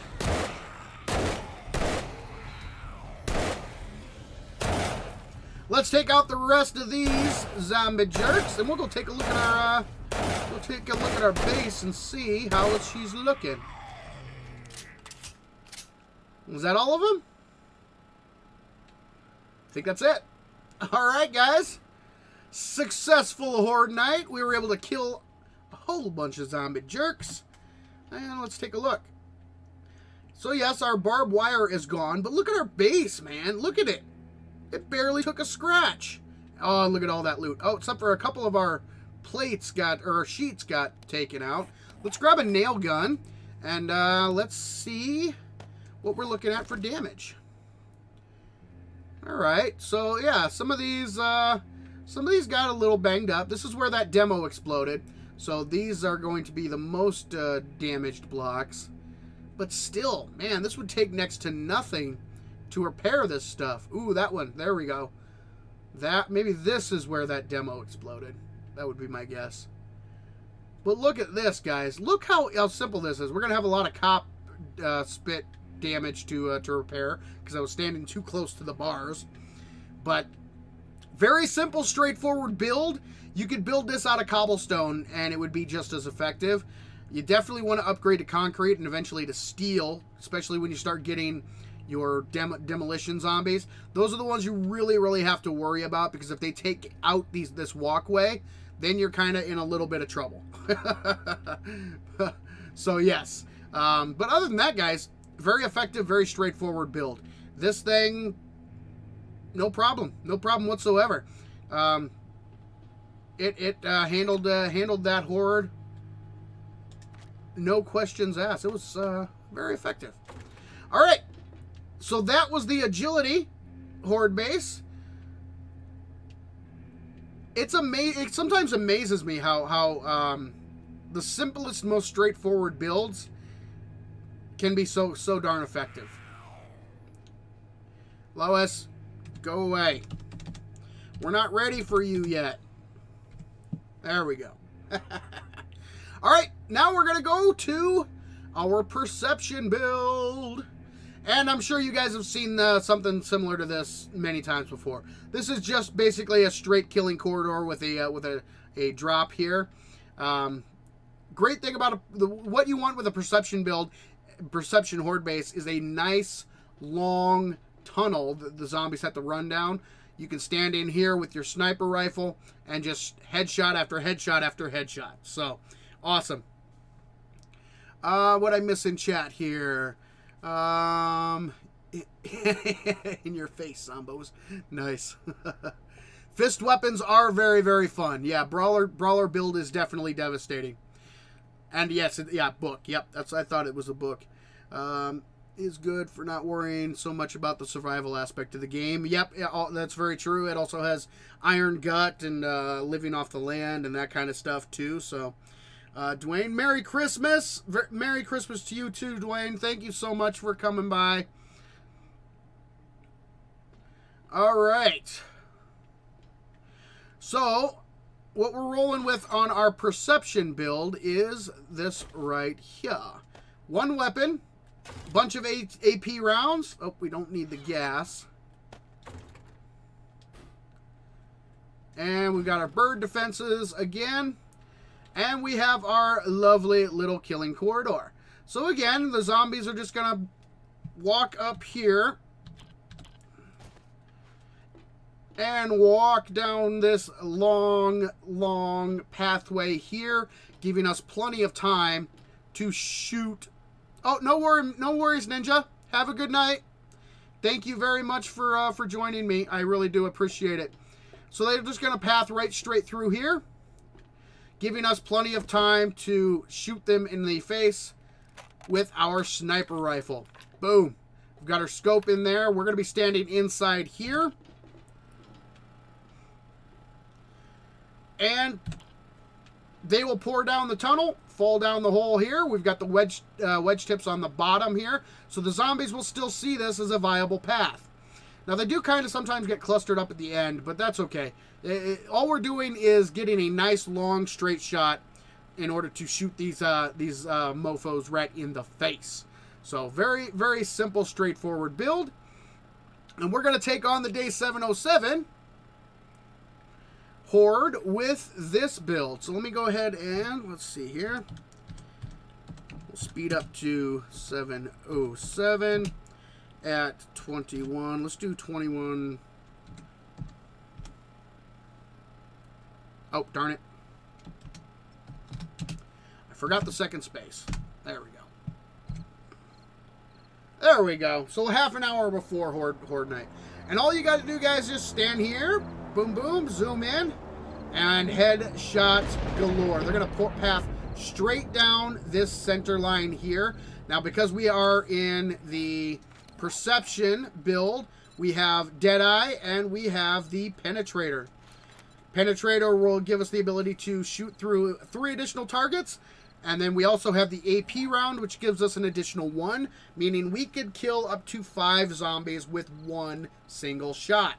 Let's take out the rest of these zombie jerks, and we'll go take a look at our base and see how she's looking. Is that all of them? I think that's it. Alright, guys. Successful Horde night. We were able to kill a whole bunch of zombie jerks. And let's take a look. So yes, our barbed wire is gone, but look at our base, man. Look at it. It barely took a scratch. Oh, look at all that loot. Oh, except for a couple of our plates our sheets got taken out. Let's grab a nail gun and let's see what we're looking at for damage. All right, so yeah, some of these got a little banged up. This is where that demo exploded, so these are going to be the most damaged blocks. But still, man, this would take next to nothing to repair this stuff. Ooh, that one. There we go. Maybe this is where that demo exploded. That would be my guess. But look at this, guys. Look how simple this is. We're going to have a lot of cop spit damage to repair because I was standing too close to the bars. But very simple, straightforward build. You could build this out of cobblestone and it would be just as effective. You definitely want to upgrade to concrete and eventually to steel, especially when you start getting your demolition zombies. Those are the ones you really, really have to worry about, because if they take out this walkway, then you're kind of in a little bit of trouble. So yes. But other than that, guys, very effective, very straightforward build. This thing, no problem. No problem whatsoever. It handled that horde, no questions asked. It was very effective. All right, so that was the agility horde base. It sometimes amazes me how the simplest, most straightforward builds can be so darn effective. Lois, go away. We're not ready for you yet. There we go. All right, now we're going to go to our perception build. And I'm sure you guys have seen something similar to this many times before. This is just basically a straight killing corridor with a drop here. Great thing about what you want with a perception build, perception horde base, is a nice long tunnel that the zombies have to run down. You can stand in here with your sniper rifle and just headshot after headshot after headshot. So, awesome. What I miss in chat here? In your face, Zombos. Nice. Fist weapons are very, very fun. Yeah, brawler build is definitely devastating. And yes, yeah, book. Yep, I thought it was a book. Is good for not worrying so much about the survival aspect of the game. Yep, that's very true. It also has Iron Gut and living off the land and that kind of stuff too. So, Dwayne, Merry Christmas. Merry Christmas to you too, Dwayne. Thank you so much for coming by. All right. So, what we're rolling with on our perception build is this right here. One weapon. Bunch of AP rounds. Oh, we don't need the gas. And we've got our bird defenses again. And we have our lovely little killing corridor. So again, the zombies are just going to walk up here. And walk down this long, long pathway here. Giving us plenty of time to shoot. Oh, no worries, Ninja. Have a good night. Thank you very much for joining me. I really do appreciate it. So they're just going to path right straight through here, giving us plenty of time to shoot them in the face with our sniper rifle. Boom. We've got our scope in there. We're going to be standing inside here. And they will pour down the tunnel, fall down the hole here. We've got the wedge tips on the bottom here. So the zombies will still see this as a viable path. Now, they do kind of sometimes get clustered up at the end, but that's okay. All we're doing is getting a nice, long, straight shot in order to shoot these mofos right in the face. So, very, very simple, straightforward build. And we're going to take on the day 707 Horde with this build. So let me go ahead and, let's see here. We'll speed up to 707 at 21. Let's do 21. Oh, darn it. I forgot the second space. There we go. There we go. So half an hour before Horde night. And all you got to do, guys, is just stand here. Boom, boom. Zoom in. And headshots galore. They're going to path straight down this center line here. Now, because we are in the perception build, we have Deadeye and we have the Penetrator. Penetrator will give us the ability to shoot through 3 additional targets. And then we also have the AP round, which gives us an additional 1, meaning we could kill up to 5 zombies with 1 single shot,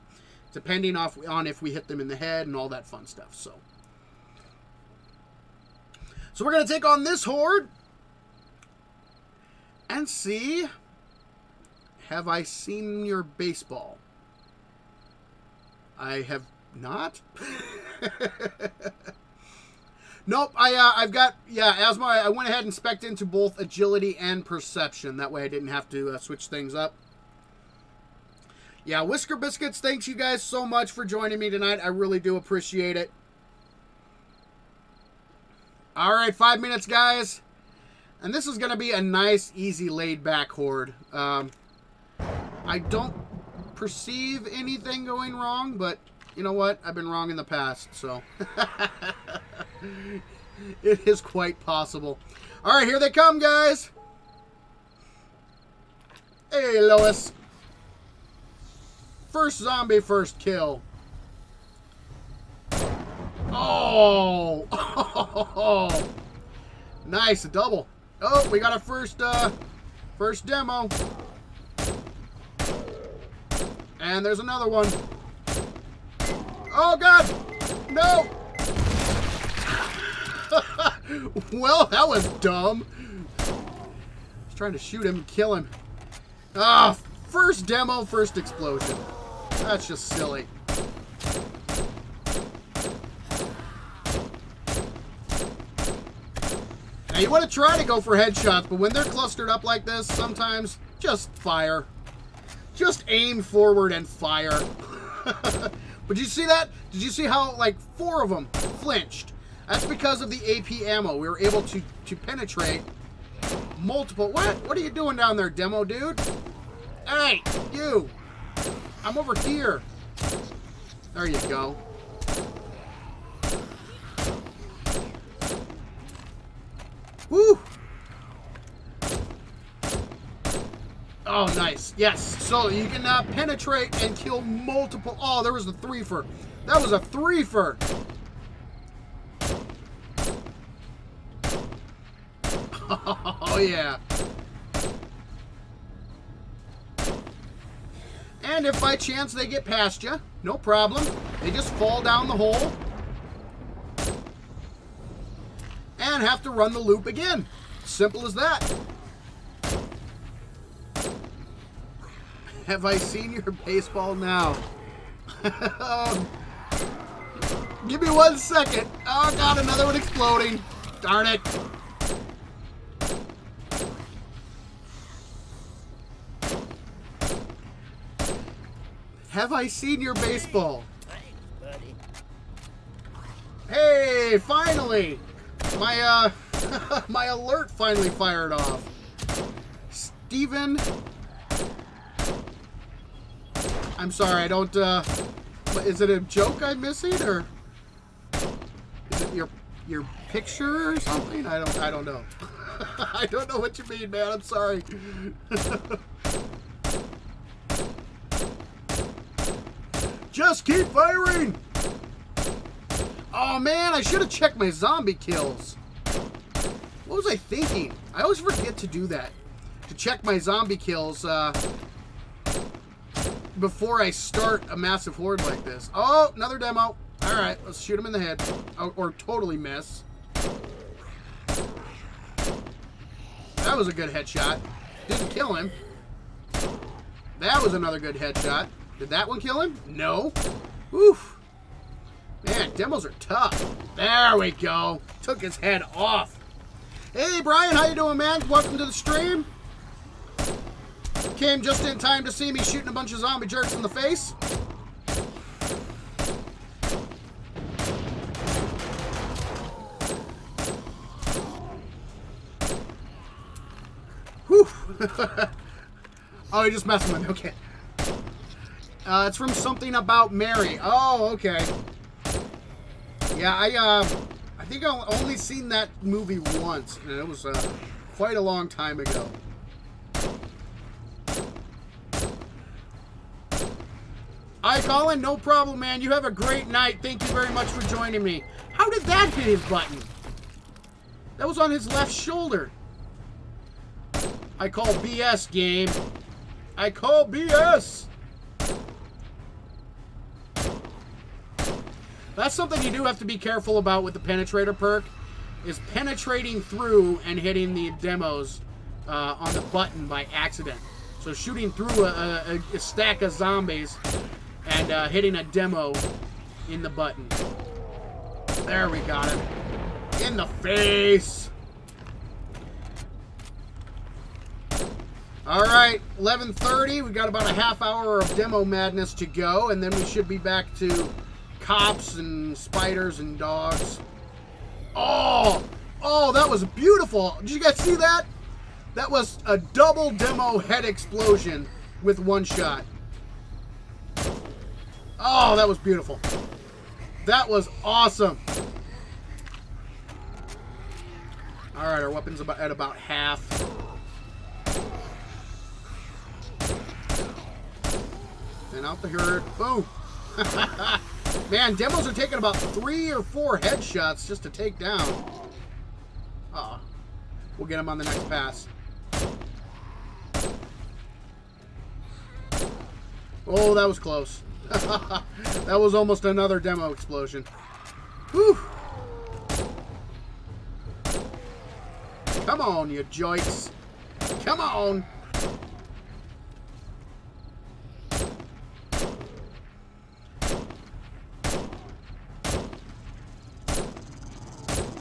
depending on if we hit them in the head and all that fun stuff. So we're going to take on this horde and see, have I seen your baseball? I have not. Nope, I've got, yeah, Asma, I went ahead and spec'd into both agility and perception. That way I didn't have to switch things up. Yeah, Whisker Biscuits, thanks you guys so much for joining me tonight. I really do appreciate it. All right, 5 minutes, guys. And this is going to be a nice, easy, laid-back horde. I don't perceive anything going wrong, but you know what? I've been wrong in the past, so it is quite possible. All right, here they come, guys. Hey, Lois. First zombie, first kill. Oh! Oh! Nice, a double. Oh, we got our first demo. And there's another one. Oh, God! No! Well, that was dumb. I was trying to shoot him and kill him. Ah, first demo, first explosion. That's just silly. Now, you want to try to go for headshots, but when they're clustered up like this, sometimes just fire. Just aim forward and fire. But did you see that? Did you see how, like, 4 of them flinched? That's because of the AP ammo. We were able to penetrate multiple... What are you doing down there, demo dude? Hey, you. I'm over here. There you go. Woo! Oh, nice. Yes. So you can penetrate and kill multiple... Oh, there was a threefer. That was a threefer. Oh, yeah. And if by chance they get past you, no problem. They just fall down the hole. And have to run the loop again. Simple as that. Have I seen your baseball now? Give me 1 second. Oh, God, another one exploding. Darn it. Have I seen your baseball? Hey, finally! My, my alert finally fired off. Steven... I'm sorry, I don't, is it a joke I'm missing, or is it your picture or something? I don't know. I don't know what you mean, man. I'm sorry. Just keep firing! Oh, man, I should have checked my zombie kills. What was I thinking? I always forget to do that. To check my zombie kills, before I start a massive horde like this. Oh, another demo. All right, let's shoot him in the head. Or totally miss. That was a good headshot. Didn't kill him. That was another good headshot. Did that one kill him? No. Oof. Man, demos are tough. There we go. Took his head off. Hey, Brian, how you doing, man? Welcome to the stream. Came just in time to see me shooting a bunch of zombie jerks in the face. Whew. Oh, you're just messing with me. Okay. It's from Something About Mary. Oh, okay. Yeah, I think I've only seen that movie once, and it was quite a long time ago. Hi, Colin. No problem, man. You have a great night. Thank you very much for joining me. How did that hit his button? That was on his left shoulder. I call BS, game. I call BS. That's something you do have to be careful about with the penetrator perk, is penetrating through and hitting the demos on the button by accident. So shooting through a stack of zombies and hitting a demo in the button. There, we got him. In the face. All right, 11:30. We got about a half hour of demo madness to go, and then we should be back to cops and spiders and dogs. Oh, that was beautiful. Did you guys see that? That was a double demo head explosion with one shot. Oh, that was beautiful. That was awesome. All right, our weapon's at about half. And out the herd. Boom. Man, demos are taking about 3 or 4 headshots just to take down. Uh-oh. We'll get him on the next pass. Oh, that was close. That was almost another demo explosion. Whew. Come on, you joiks. Come on.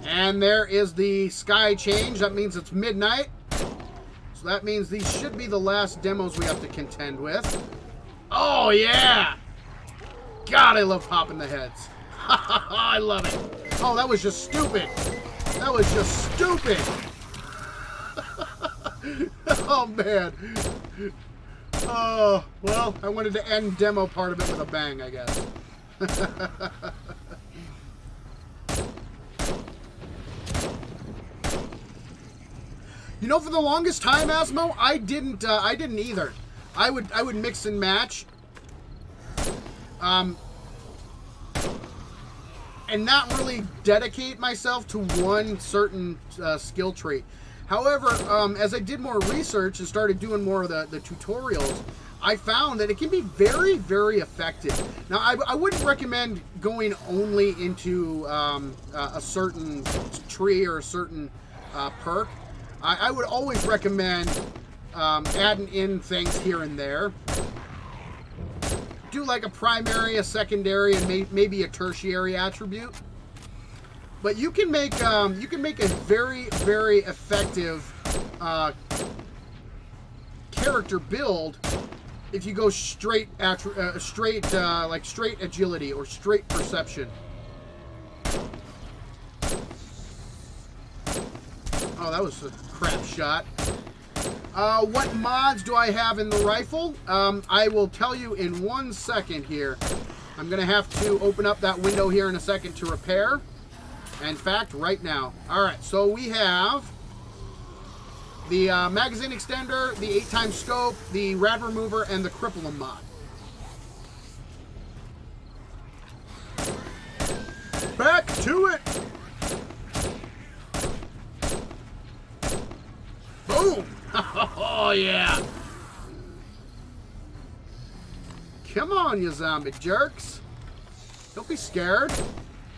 And there is the sky change. That means it's midnight. So that means these should be the last demos we have to contend with. Oh, yeah! God, I love popping the heads. I love it. Oh, that was just stupid. That was just stupid. Oh, man. Oh, well, I wanted to end demo part of it with a bang, I guess. You know, for the longest time, Asmo, I didn't either. I would mix and match, and not really dedicate myself to one certain skill trait. However, as I did more research and started doing more of the tutorials, I found that it can be very, very effective. Now, I wouldn't recommend going only into a certain tree or a certain perk. I would always recommend adding in things here and there. Do like a primary, a secondary, and maybe a tertiary attribute. But you can make a very, very effective character build if you go straight agility or straight perception. Oh, that was a crap shot. What mods do I have in the rifle? I will tell you in 1 second here. I'm going to have to open up that window here in a second to repair. In fact, right now. Alright, so we have the magazine extender, the 8x scope, the rad remover, and the cripple 'em mod. Back to it! Boom! Oh, yeah! Come on, you zombie jerks. Don't be scared.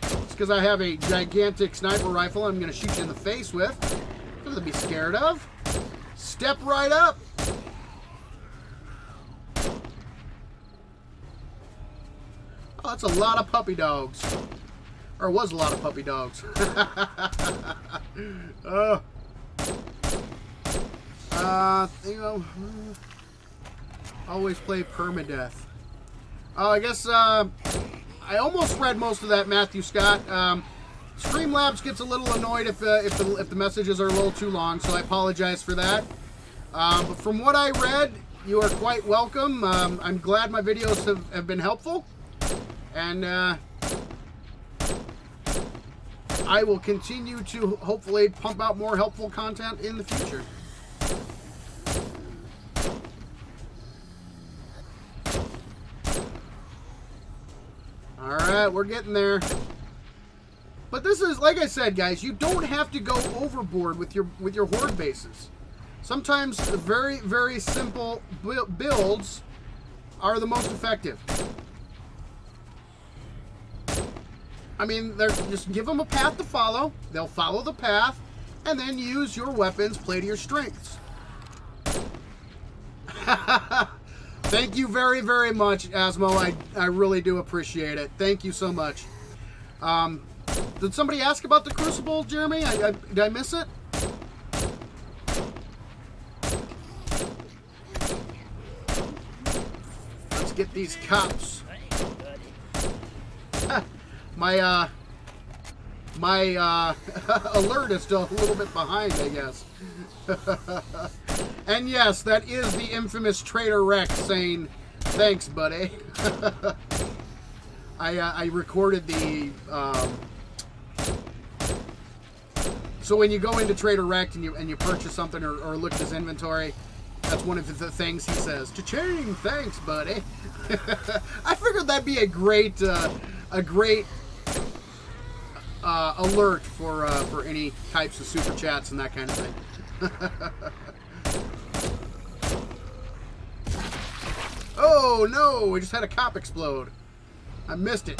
It's because I have a gigantic sniper rifle I'm going to shoot you in the face with. Nothing to be scared of. Step right up. Oh, that's a lot of puppy dogs. Or was a lot of puppy dogs. You know, always play permadeath. Oh, I guess I almost read most of that, Matthew Scott. Streamlabs gets a little annoyed if the messages are a little too long, so I apologize for that. But from what I read, you are quite welcome. I'm glad my videos have been helpful, and I will continue to hopefully pump out more helpful content in the future. Alright, we're getting there. But this is, like I said, guys, you don't have to go overboard with your horde bases. Sometimes the very, very simple builds are the most effective. I mean, just give them a path to follow. They'll follow the path, and then use your weapons, play to your strengths. Thank you very, very much, Asmo. I really do appreciate it. Thank you so much. Did somebody ask about the Crucible, Jeremy? Did I miss it? get these cops. My alert is still a little bit behind, I guess. And yes, that is the infamous Trader Rex saying, "Thanks, buddy." I recorded the... So when you go into Trader Rex and you purchase something or look at his inventory, that's one of the things he says. "Cha-ching! Thanks, buddy." I figured that'd be a great alert for any types of super chats and that kind of thing. Oh no! We just had a cop explode. I missed it.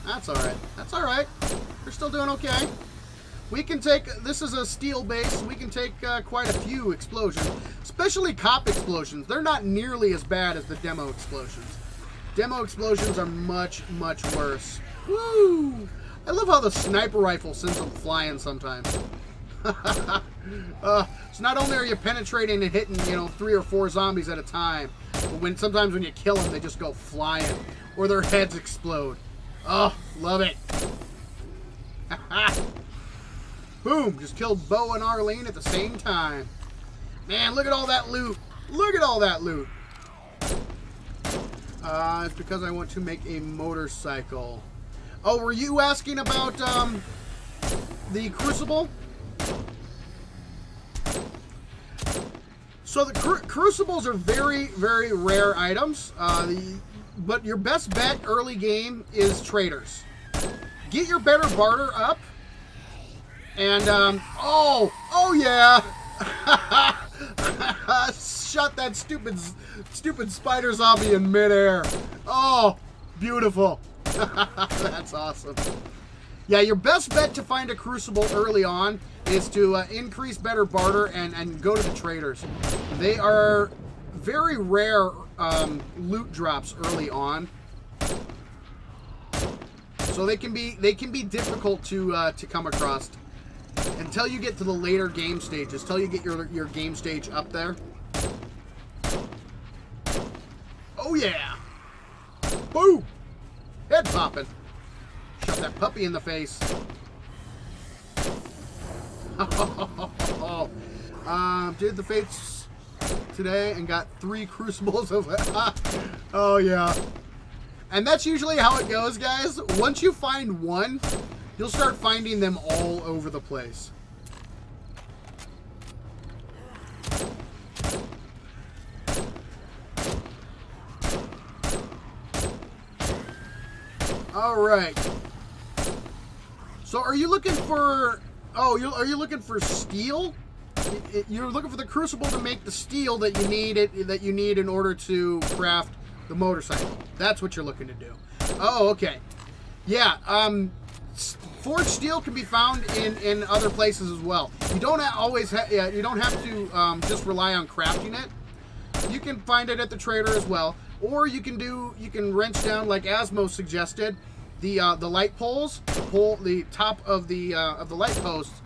That's all right. That's all right. We're still doing okay. We can take, this is a steel base, we can take quite a few explosions, especially cop explosions. They're not nearly as bad as the demo explosions. Demo explosions are much, much worse. Woo! I love how the sniper rifle sends them flying sometimes. So not only are you penetrating and hitting, 3 or 4 zombies at a time, but sometimes when you kill them, they just go flying, or their heads explode. Oh, love it. Boom! Just killed Bo and Arlene at the same time. Man, look at all that loot. Look at all that loot. It's because I want to make a motorcycle. Oh, were you asking about the Crucible? So the Crucibles are very, very rare items. But your best bet early game is traders. Get your better barter up. And, oh yeah! Shot that stupid spider zombie in midair. Oh, beautiful. That's awesome. Yeah, your best bet to find a Crucible early on is to increase better barter and go to the traders. They are very rare loot drops early on. So they can be difficult to come across until you get to the later game stages. Till you get your game stage up there. Oh yeah! Boom! Head popping. Shot that puppy in the face. Did the fates today and got 3 Crucibles of it. Oh yeah. And that's usually how it goes, guys. Once you find one, you'll start finding them all over the place. All right. So are you looking for... Oh, are you looking for steel? You're looking for the Crucible to make the steel that you need in order to craft the motorcycle. That's what you're looking to do. Oh, okay. Yeah. Forged steel can be found in other places as well. You don't you don't have to just rely on crafting it. You can find it at the trader as well, or you can wrench down, like Asmo suggested, the light poles. The top of the light posts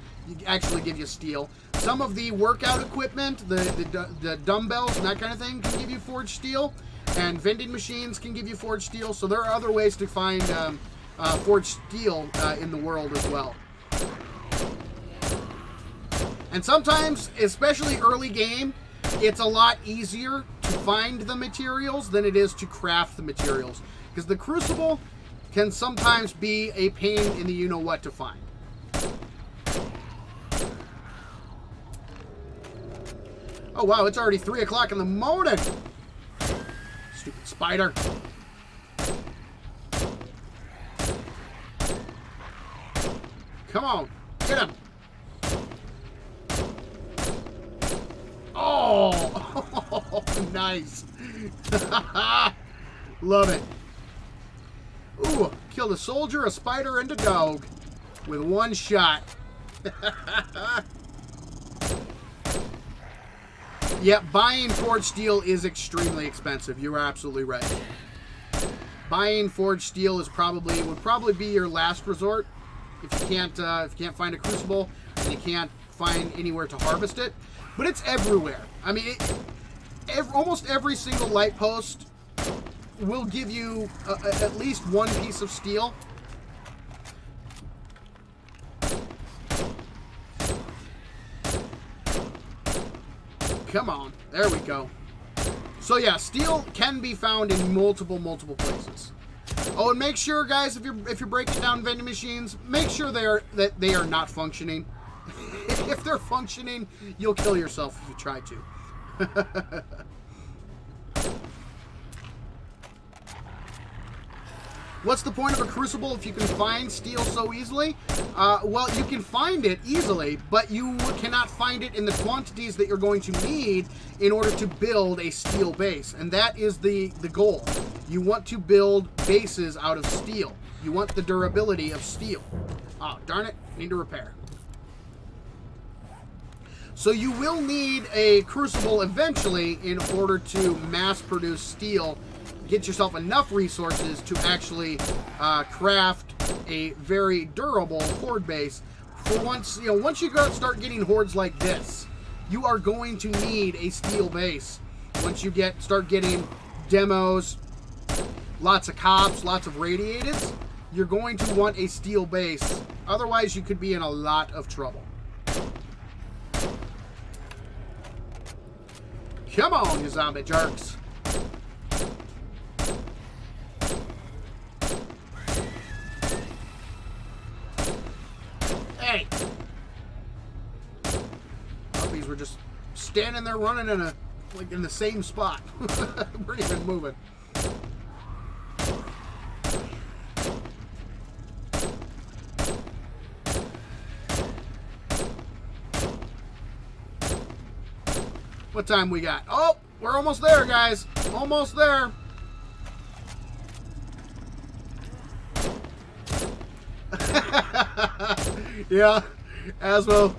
actually give you steel. Some of the workout equipment, the dumbbells and that kind of thing, can give you forged steel, and vending machines can give you forged steel. So there are other ways to find forged steel in the world as well. And sometimes, especially early game, it's a lot easier to find the materials than it is to craft the materials, because the Crucible can sometimes be a pain in the you-know-what to find. Oh wow, it's already 3 o'clock in the morning. Stupid spider. Come on, get him. Oh, nice. Love it. Ooh, killed a soldier, a spider, and a dog with one shot. Yeah, buying forged steel is extremely expensive. You're absolutely right. Buying forged steel would probably be your last resort if you can't find a Crucible and you can't find anywhere to harvest it. But it's everywhere. I mean, almost every single light post will give you at least one piece of steel. Come on. There we go. So yeah, steel can be found in multiple places. Oh, and make sure, guys, if you're breaking down vending machines, make sure that they are not functioning. If they're functioning, you'll kill yourself if you try to. What's the point of a crucible if you can find steel so easily? Well, you can find it easily, but you cannot find it in the quantities that you're going to need in order to build a steel base. And that is the goal. You want to build bases out of steel. You want the durability of steel. Oh, darn it. Need to repair. So you will need a crucible eventually in order to mass produce steel. Get yourself enough resources to actually craft a very durable horde base. For once, once you start getting hordes like this, you are going to need a steel base. Once you start getting demos, lots of cops, lots of radiateds, you're going to want a steel base. Otherwise, you could be in a lot of trouble. Come on, you zombie jerks. Hey! Puppies were just standing there running in the same spot. Weren't even moving. What time we got? Oh, we're almost there, guys. Almost there. Yeah, as well.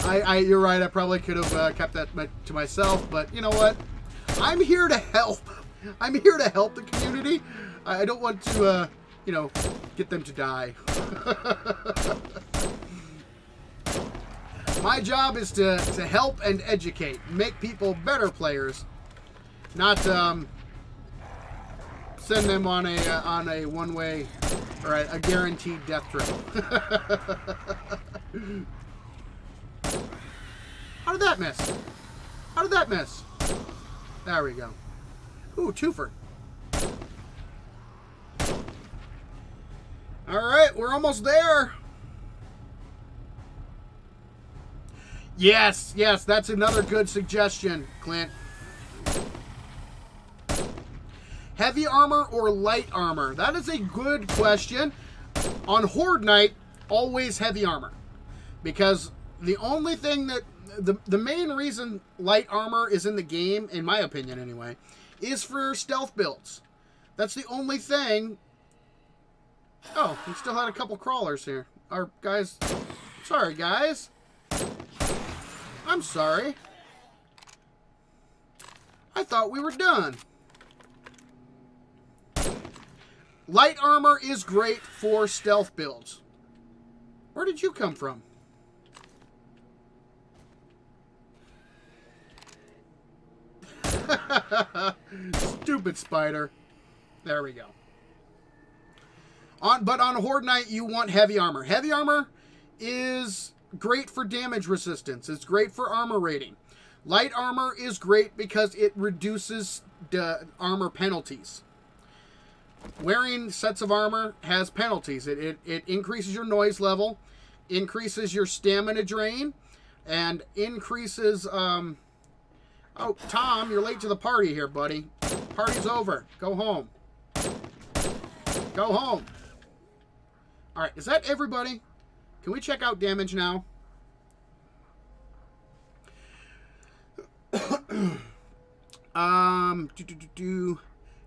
You're right. I probably could have kept that to myself, but you know what? I'm here to help. I'm here to help the community. I don't want to, get them to die. My job is to help and educate, make people better players, not send them on a one-way or a guaranteed death trip. How did that miss? How did that miss? There we go. Ooh, twofer. All right, we're almost there. Yes, that's another good suggestion, Clint. Heavy armor or light armor? That is a good question. On Horde Night, always heavy armor. Because the only thing that... The main reason light armor is in the game, in my opinion anyway, is for stealth builds. That's the only thing... Oh, we still had a couple crawlers here. Our guys... Sorry, guys. I'm sorry. I thought we were done. Light armor is great for stealth builds. Where did you come from? Stupid spider. There we go. But on Horde Night, you want heavy armor. Heavy armor is great for damage resistance. It's great for armor rating. Light armor is great because it reduces the armor penalties. Wearing sets of armor has penalties. It increases your noise level, increases your stamina drain, and increases... Oh, Tom, you're late to the party here, buddy. Party's over. Go home. Go home. All right, is that everybody? Can we check out damage now?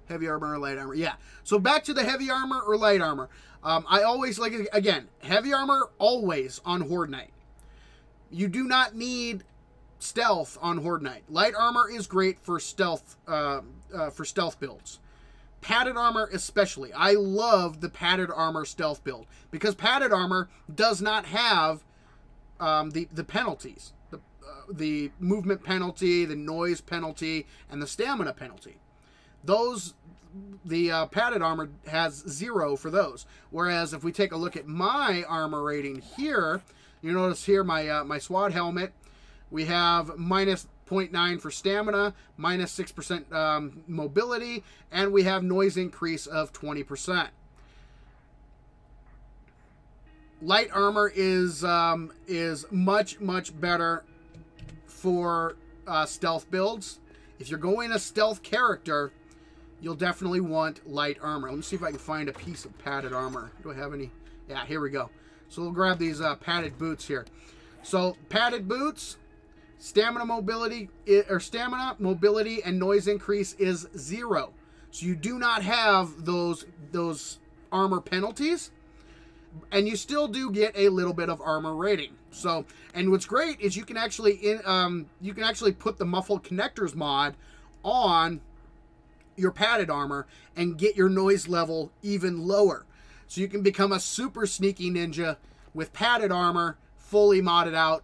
Heavy armor or light armor? Yeah. So back to the heavy armor or light armor. I always like, again, heavy armor always on Horde Night. You do not need stealth on Horde Night. Light armor is great for stealth builds. Padded armor especially. I love the padded armor stealth build because padded armor does not have the penalties. the movement penalty, the noise penalty, and the stamina penalty. The padded armor has 0 for those. Whereas if we take a look at my armor rating here, you notice here my SWAT helmet, we have minus 0.9 for stamina, minus 6% mobility, and we have noise increase of 20%. Light armor is much better for stealth builds. If you're going a stealth character, you'll definitely want light armor. Let me see if I can find a piece of padded armor. Do I have any? Yeah, here we go. So we'll grab these padded boots here. So padded boots, stamina, mobility, and noise increase is 0. So you do not have those armor penalties, and you still do get a little bit of armor rating. So, and what's great is you can actually put the muffled connectors mod on your padded armor and get your noise level even lower. So you can become a super sneaky ninja with padded armor, fully modded out,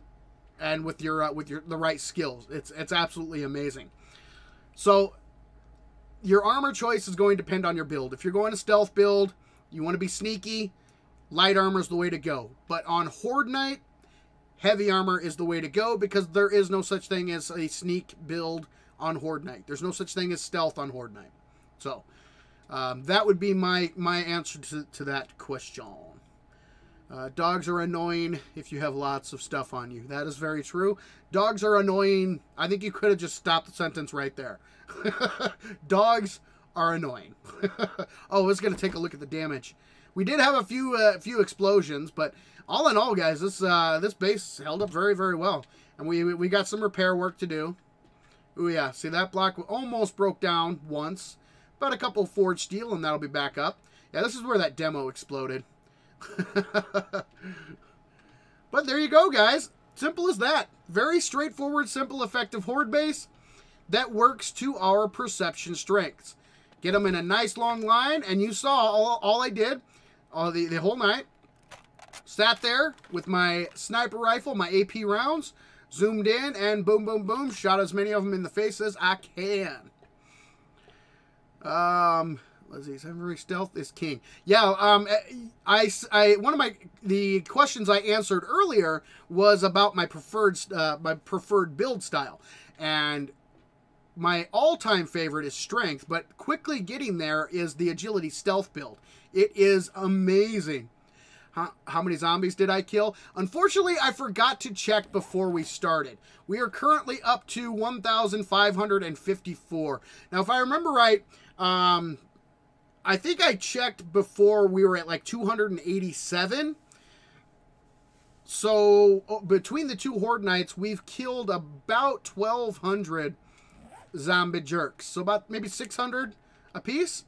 and with the right skills. It's absolutely amazing. So your armor choice is going to depend on your build. If you're going to stealth build, you want to be sneaky, light armor is the way to go. But on Horde Night, heavy armor is the way to go, because there is no such thing as a sneak build on Horde Night. There's no such thing as stealth on Horde Night. So that would be my answer to that question. Dogs are annoying if you have lots of stuff on you. That is very true. Dogs are annoying. I think you could have just stopped the sentence right there. Dogs are annoying. Oh, let's going to take a look at the damage. We did have a few explosions, but all in all, guys, this base held up very, very well. And we got some repair work to do. Oh yeah, see that block almost broke down once. About a couple forged steel, and that'll be back up. Yeah, this is where that demo exploded. But there you go, guys. Simple as that. Very straightforward, simple, effective Horde base that works to our perception strengths. Get them in a nice long line, and you saw all I did the whole night. Sat there with my sniper rifle, my AP rounds, zoomed in, and boom, boom, boom, shot as many of them in the face as I can. Let's see, Saven stealth is king. Yeah, one of the questions I answered earlier was about my preferred build style, and my all-time favorite is strength, but quickly getting there is the agility stealth build. It is amazing. How many zombies did I kill? Unfortunately, I forgot to check before we started. We are currently up to 1,554. Now, if I remember right, I think I checked before we were at like 287. So between the two Horde Nights, we've killed about 1,200 zombie jerks. So about maybe 600 a piece,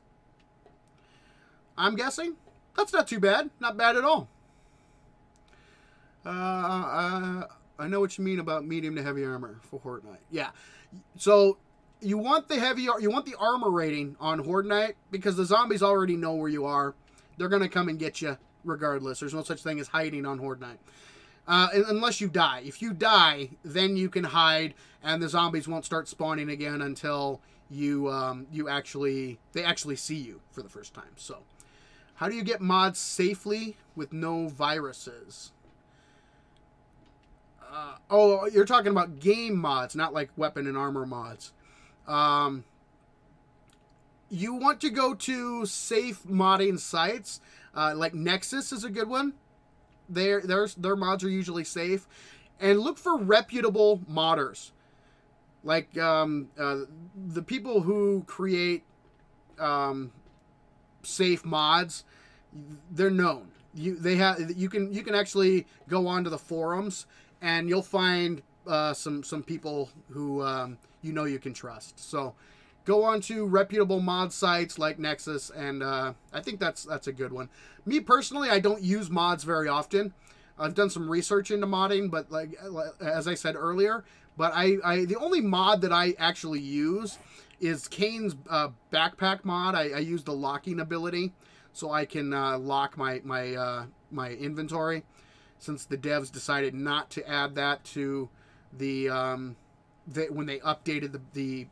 I'm guessing. That's not too bad. Not bad at all. I know what you mean about medium to heavy armor for Horde Night. Yeah. So you want the armor rating on Horde Night because the zombies already know where you are. They're going to come and get you regardless. There's no such thing as hiding on Horde Night. Unless you die. If you die, then you can hide, and the zombies won't start spawning again until they actually see you for the first time. So, how do you get mods safely with no viruses? Oh, you're talking about game mods, not like weapon and armor mods. You want to go to safe modding sites, like Nexus is a good one. Their mods are usually safe, and look for reputable modders, like the people who create safe mods. They're known. You can actually go onto the forums, and you'll find some people who you can trust. So go on to reputable mod sites like Nexus, and I think that's a good one. Me personally, I don't use mods very often. I've done some research into modding, but like as I said earlier, but the only mod that I actually use is Kane's backpack mod. I use the locking ability, so I can lock my inventory, since the devs decided not to add that to when they updated the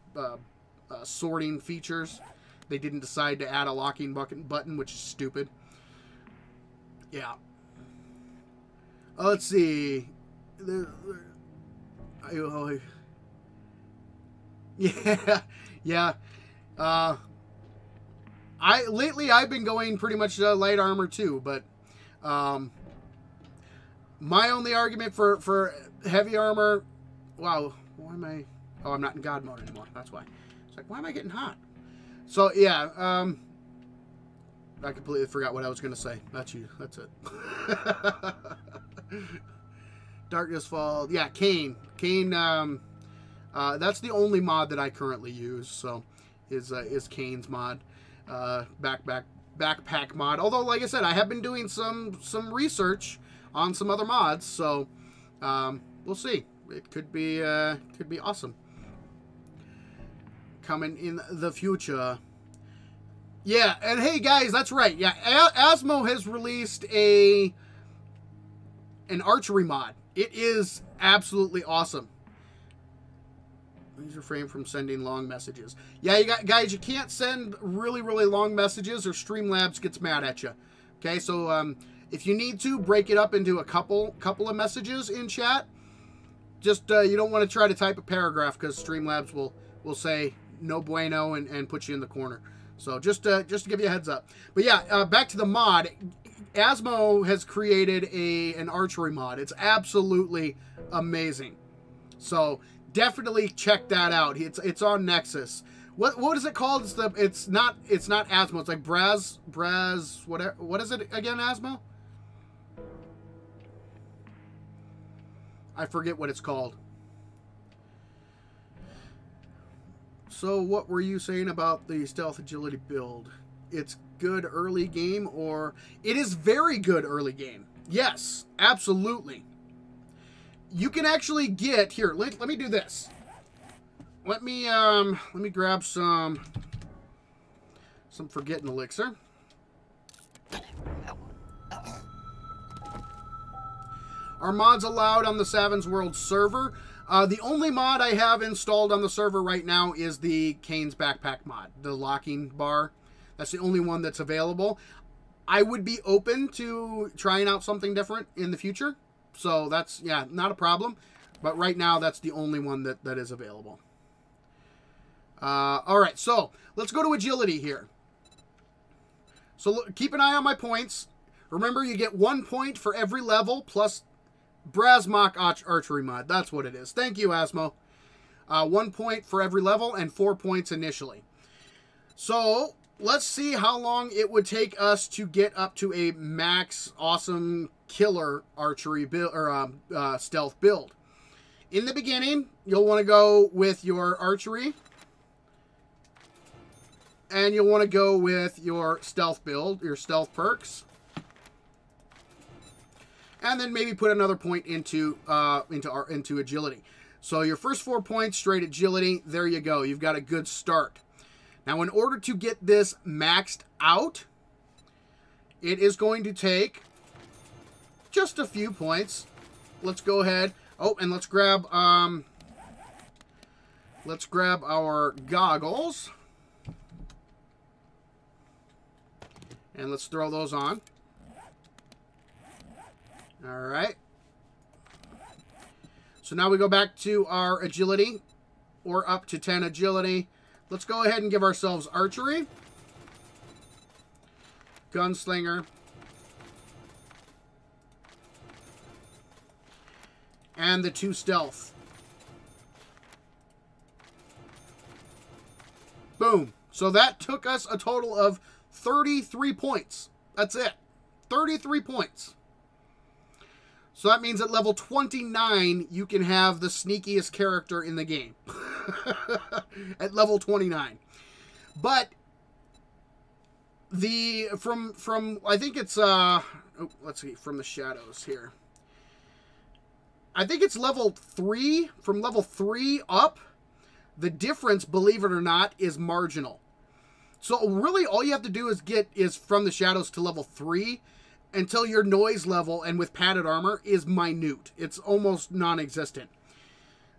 sorting features, they didn't decide to add a locking button, which is stupid. Yeah. Let's see. Yeah, yeah. Lately I've been going pretty much light armor too, but my only argument for heavy armor. Wow, why am I? Oh, I'm not in God mode anymore. That's why. It's like, why am I getting hot? So yeah, I completely forgot what I was gonna say. That's you. That's it. Darkness Fall. Yeah, Kane. Kane. That's the only mod that I currently use. So, is Kane's mod, backpack mod. Although, like I said, I have been doing some research on some other mods. So, we'll see. It could be awesome. Coming in the future. Yeah, and hey guys, that's right. Yeah, Asmo has released an archery mod. It is absolutely awesome. Please refrain from sending long messages. Yeah, guys, you can't send really long messages or Streamlabs gets mad at you. Okay, so if you need to, break it up into a couple of messages in chat. Just you don't want to try to type a paragraph because Streamlabs will say no bueno and put you in the corner. So just to give you a heads up. But yeah, back to the mod. Asmo has created an archery mod. It's absolutely amazing. So definitely check that out. It's on Nexus. What is it called? It's not Asmo. It's like Braz whatever. What is it again, Asmo? I forget what it's called. So what were you saying about the stealth agility build? It's good early game, or it is very good early game. Yes, absolutely. You can actually get here. Let me do this. Let me grab some Forgetting Elixir. Are mods allowed on the Savens World server? The only mod I have installed on the server right now is the Kane's backpack mod, the locking bar. That's the only one that's available. I would be open to trying out something different in the future. So that's, yeah, not a problem. But right now, that's the only one that is available. All right, so let's go to agility here. So look, keep an eye on my points. Remember, you get 1 point for every level plus Brasmock archery mod. That's what it is. Thank you, Asmo. 1 point for every level and 4 points initially. So let's see how long it would take us to get up to a max awesome killer archery build or stealth build. In the beginning, you'll want to go with your archery, and you'll want to go with your stealth build, your stealth perks. And then maybe put another point into agility. So your first 4 points, straight agility. There you go. You've got a good start. Now, in order to get this maxed out, it is going to take just a few points. Let's go ahead. Oh, and let's grab our goggles, and let's throw those on. All right. So now we go back to our agility, or up to 10 agility. Let's go ahead and give ourselves archery, gunslinger, and the 2 stealth. Boom. So that took us a total of 33 points. That's it. 33 points. So that means at level 29, you can have the sneakiest character in the game. At level 29. But from I think it's let's see, from the shadows here. I think it's level 3. From level 3 up, the difference, believe it or not, is marginal. So really all you have to do is from the shadows to level 3 until your noise level, and with padded armor, is minute. It's almost non-existent.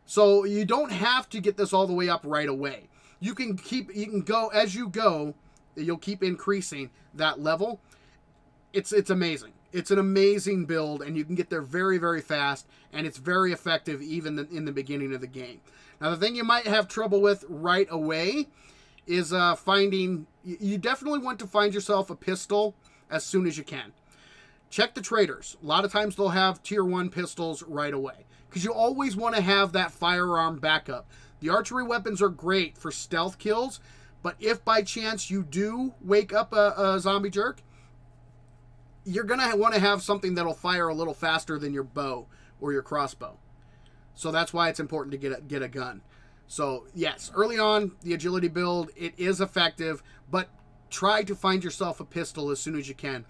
So you don't have to get this all the way up right away. You can go as you go, you'll keep increasing that level. It's amazing. It's an amazing build, and you can get there very, very fast, and it's very effective even in the beginning of the game. Now, the thing you might have trouble with right away is finding... You definitely want to find yourself a pistol as soon as you can. Check the traders. A lot of times they'll have tier 1 pistols right away, because you always want to have that firearm backup. The archery weapons are great for stealth kills, but if by chance you do wake up a zombie jerk, you're going to want to have something that'll fire a little faster than your bow or your crossbow. So that's why it's important to get a gun. So yes, early on, the agility build, it is effective, but try to find yourself a pistol as soon as you can.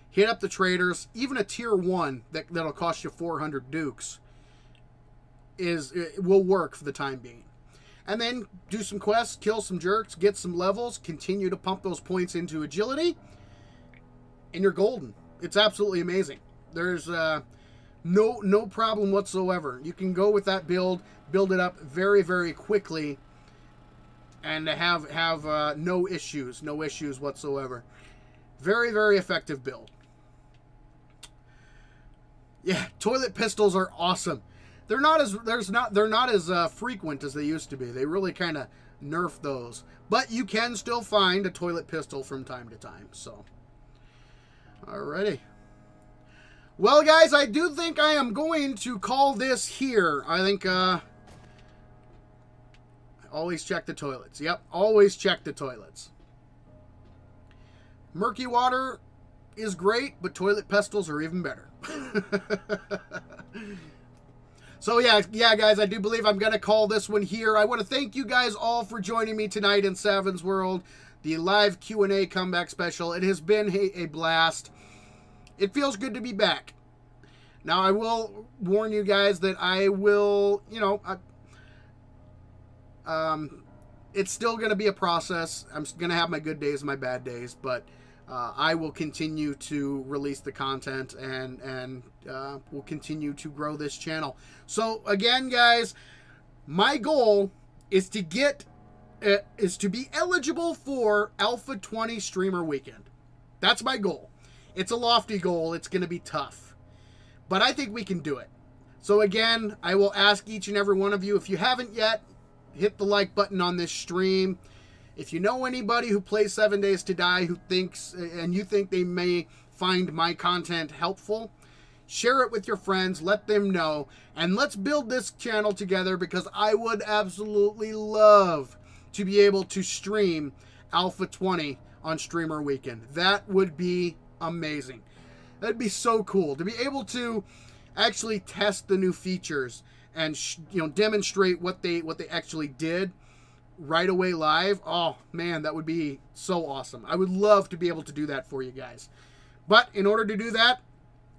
Hit up the traders. Even a tier 1 that'll cost you 400 dukes it will work for the time being. And then do some quests, kill some jerks, get some levels, continue to pump those points into agility, and you're golden. It's absolutely amazing. There's no problem whatsoever. You can go with that build it up very, very quickly, and have no issues whatsoever. Very, very effective build. Yeah, toilet pistols are awesome. They're not as frequent as they used to be. They really kind of nerfed those, but you can still find a toilet pistol from time to time. So. Alrighty. Well, guys, I do think I am going to call this here. I think, always check the toilets. Yep, always check the toilets. Murky water is great, but toilet pistols are even better. So, yeah, guys, I do believe I'm going to call this one here. I want to thank you guys all for joining me tonight in Savens World, the live Q&A comeback special. It has been a blast. It feels good to be back. Now, I will warn you guys that I will, it's still going to be a process. I'm going to have my good days and my bad days, but I will continue to release the content and will continue to grow this channel. So, again, guys, my goal is to be eligible for Alpha 20 Streamer Weekend. That's my goal. It's a lofty goal. It's going to be tough. But I think we can do it. So again, I will ask each and every one of you, if you haven't yet, hit the like button on this stream. If you know anybody who plays 7 Days to Die who thinks, and you think they may find my content helpful, share it with your friends, let them know, and let's build this channel together, because I would absolutely love to be able to stream Alpha 20 on Streamer Weekend. That would be amazing. That'd be so cool to be able to actually test the new features and demonstrate what they actually did right away live. Oh man, that would be so awesome. I would love to be able to do that for you guys. But in order to do that,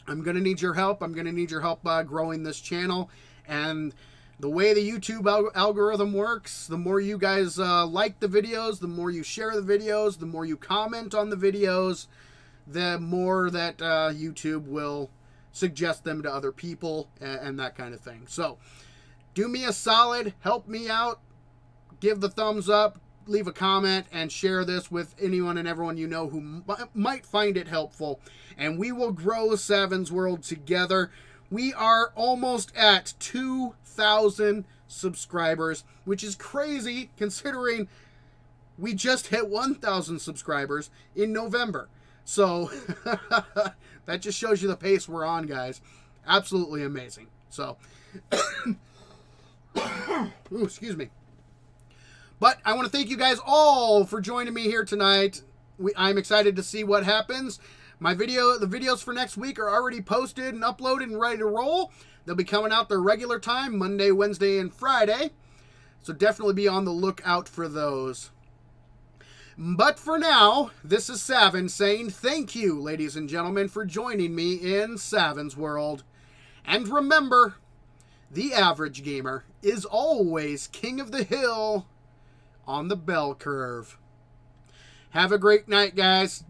I'm gonna need your help. I'm gonna need your help growing this channel. And the way the YouTube algorithm works, the more you guys like the videos, the more you share the videos, the more you comment on the videos, the more that YouTube will suggest them to other people and that kind of thing. So do me a solid, help me out, give the thumbs up, leave a comment, and share this with anyone and everyone you know who might find it helpful. And we will grow Savens World together. We are almost at 2,000 subscribers, which is crazy considering we just hit 1,000 subscribers in November. So that just shows you the pace we're on, guys. Absolutely amazing. So, ooh, excuse me. But I want to thank you guys all for joining me here tonight. I'm excited to see what happens. The videos for next week are already posted and uploaded and ready to roll. They'll be coming out their regular time, Monday, Wednesday, and Friday. So definitely be on the lookout for those. But for now, this is Saven saying thank you, ladies and gentlemen, for joining me in Savens World. And remember, the average gamer is always king of the hill on the bell curve. Have a great night, guys.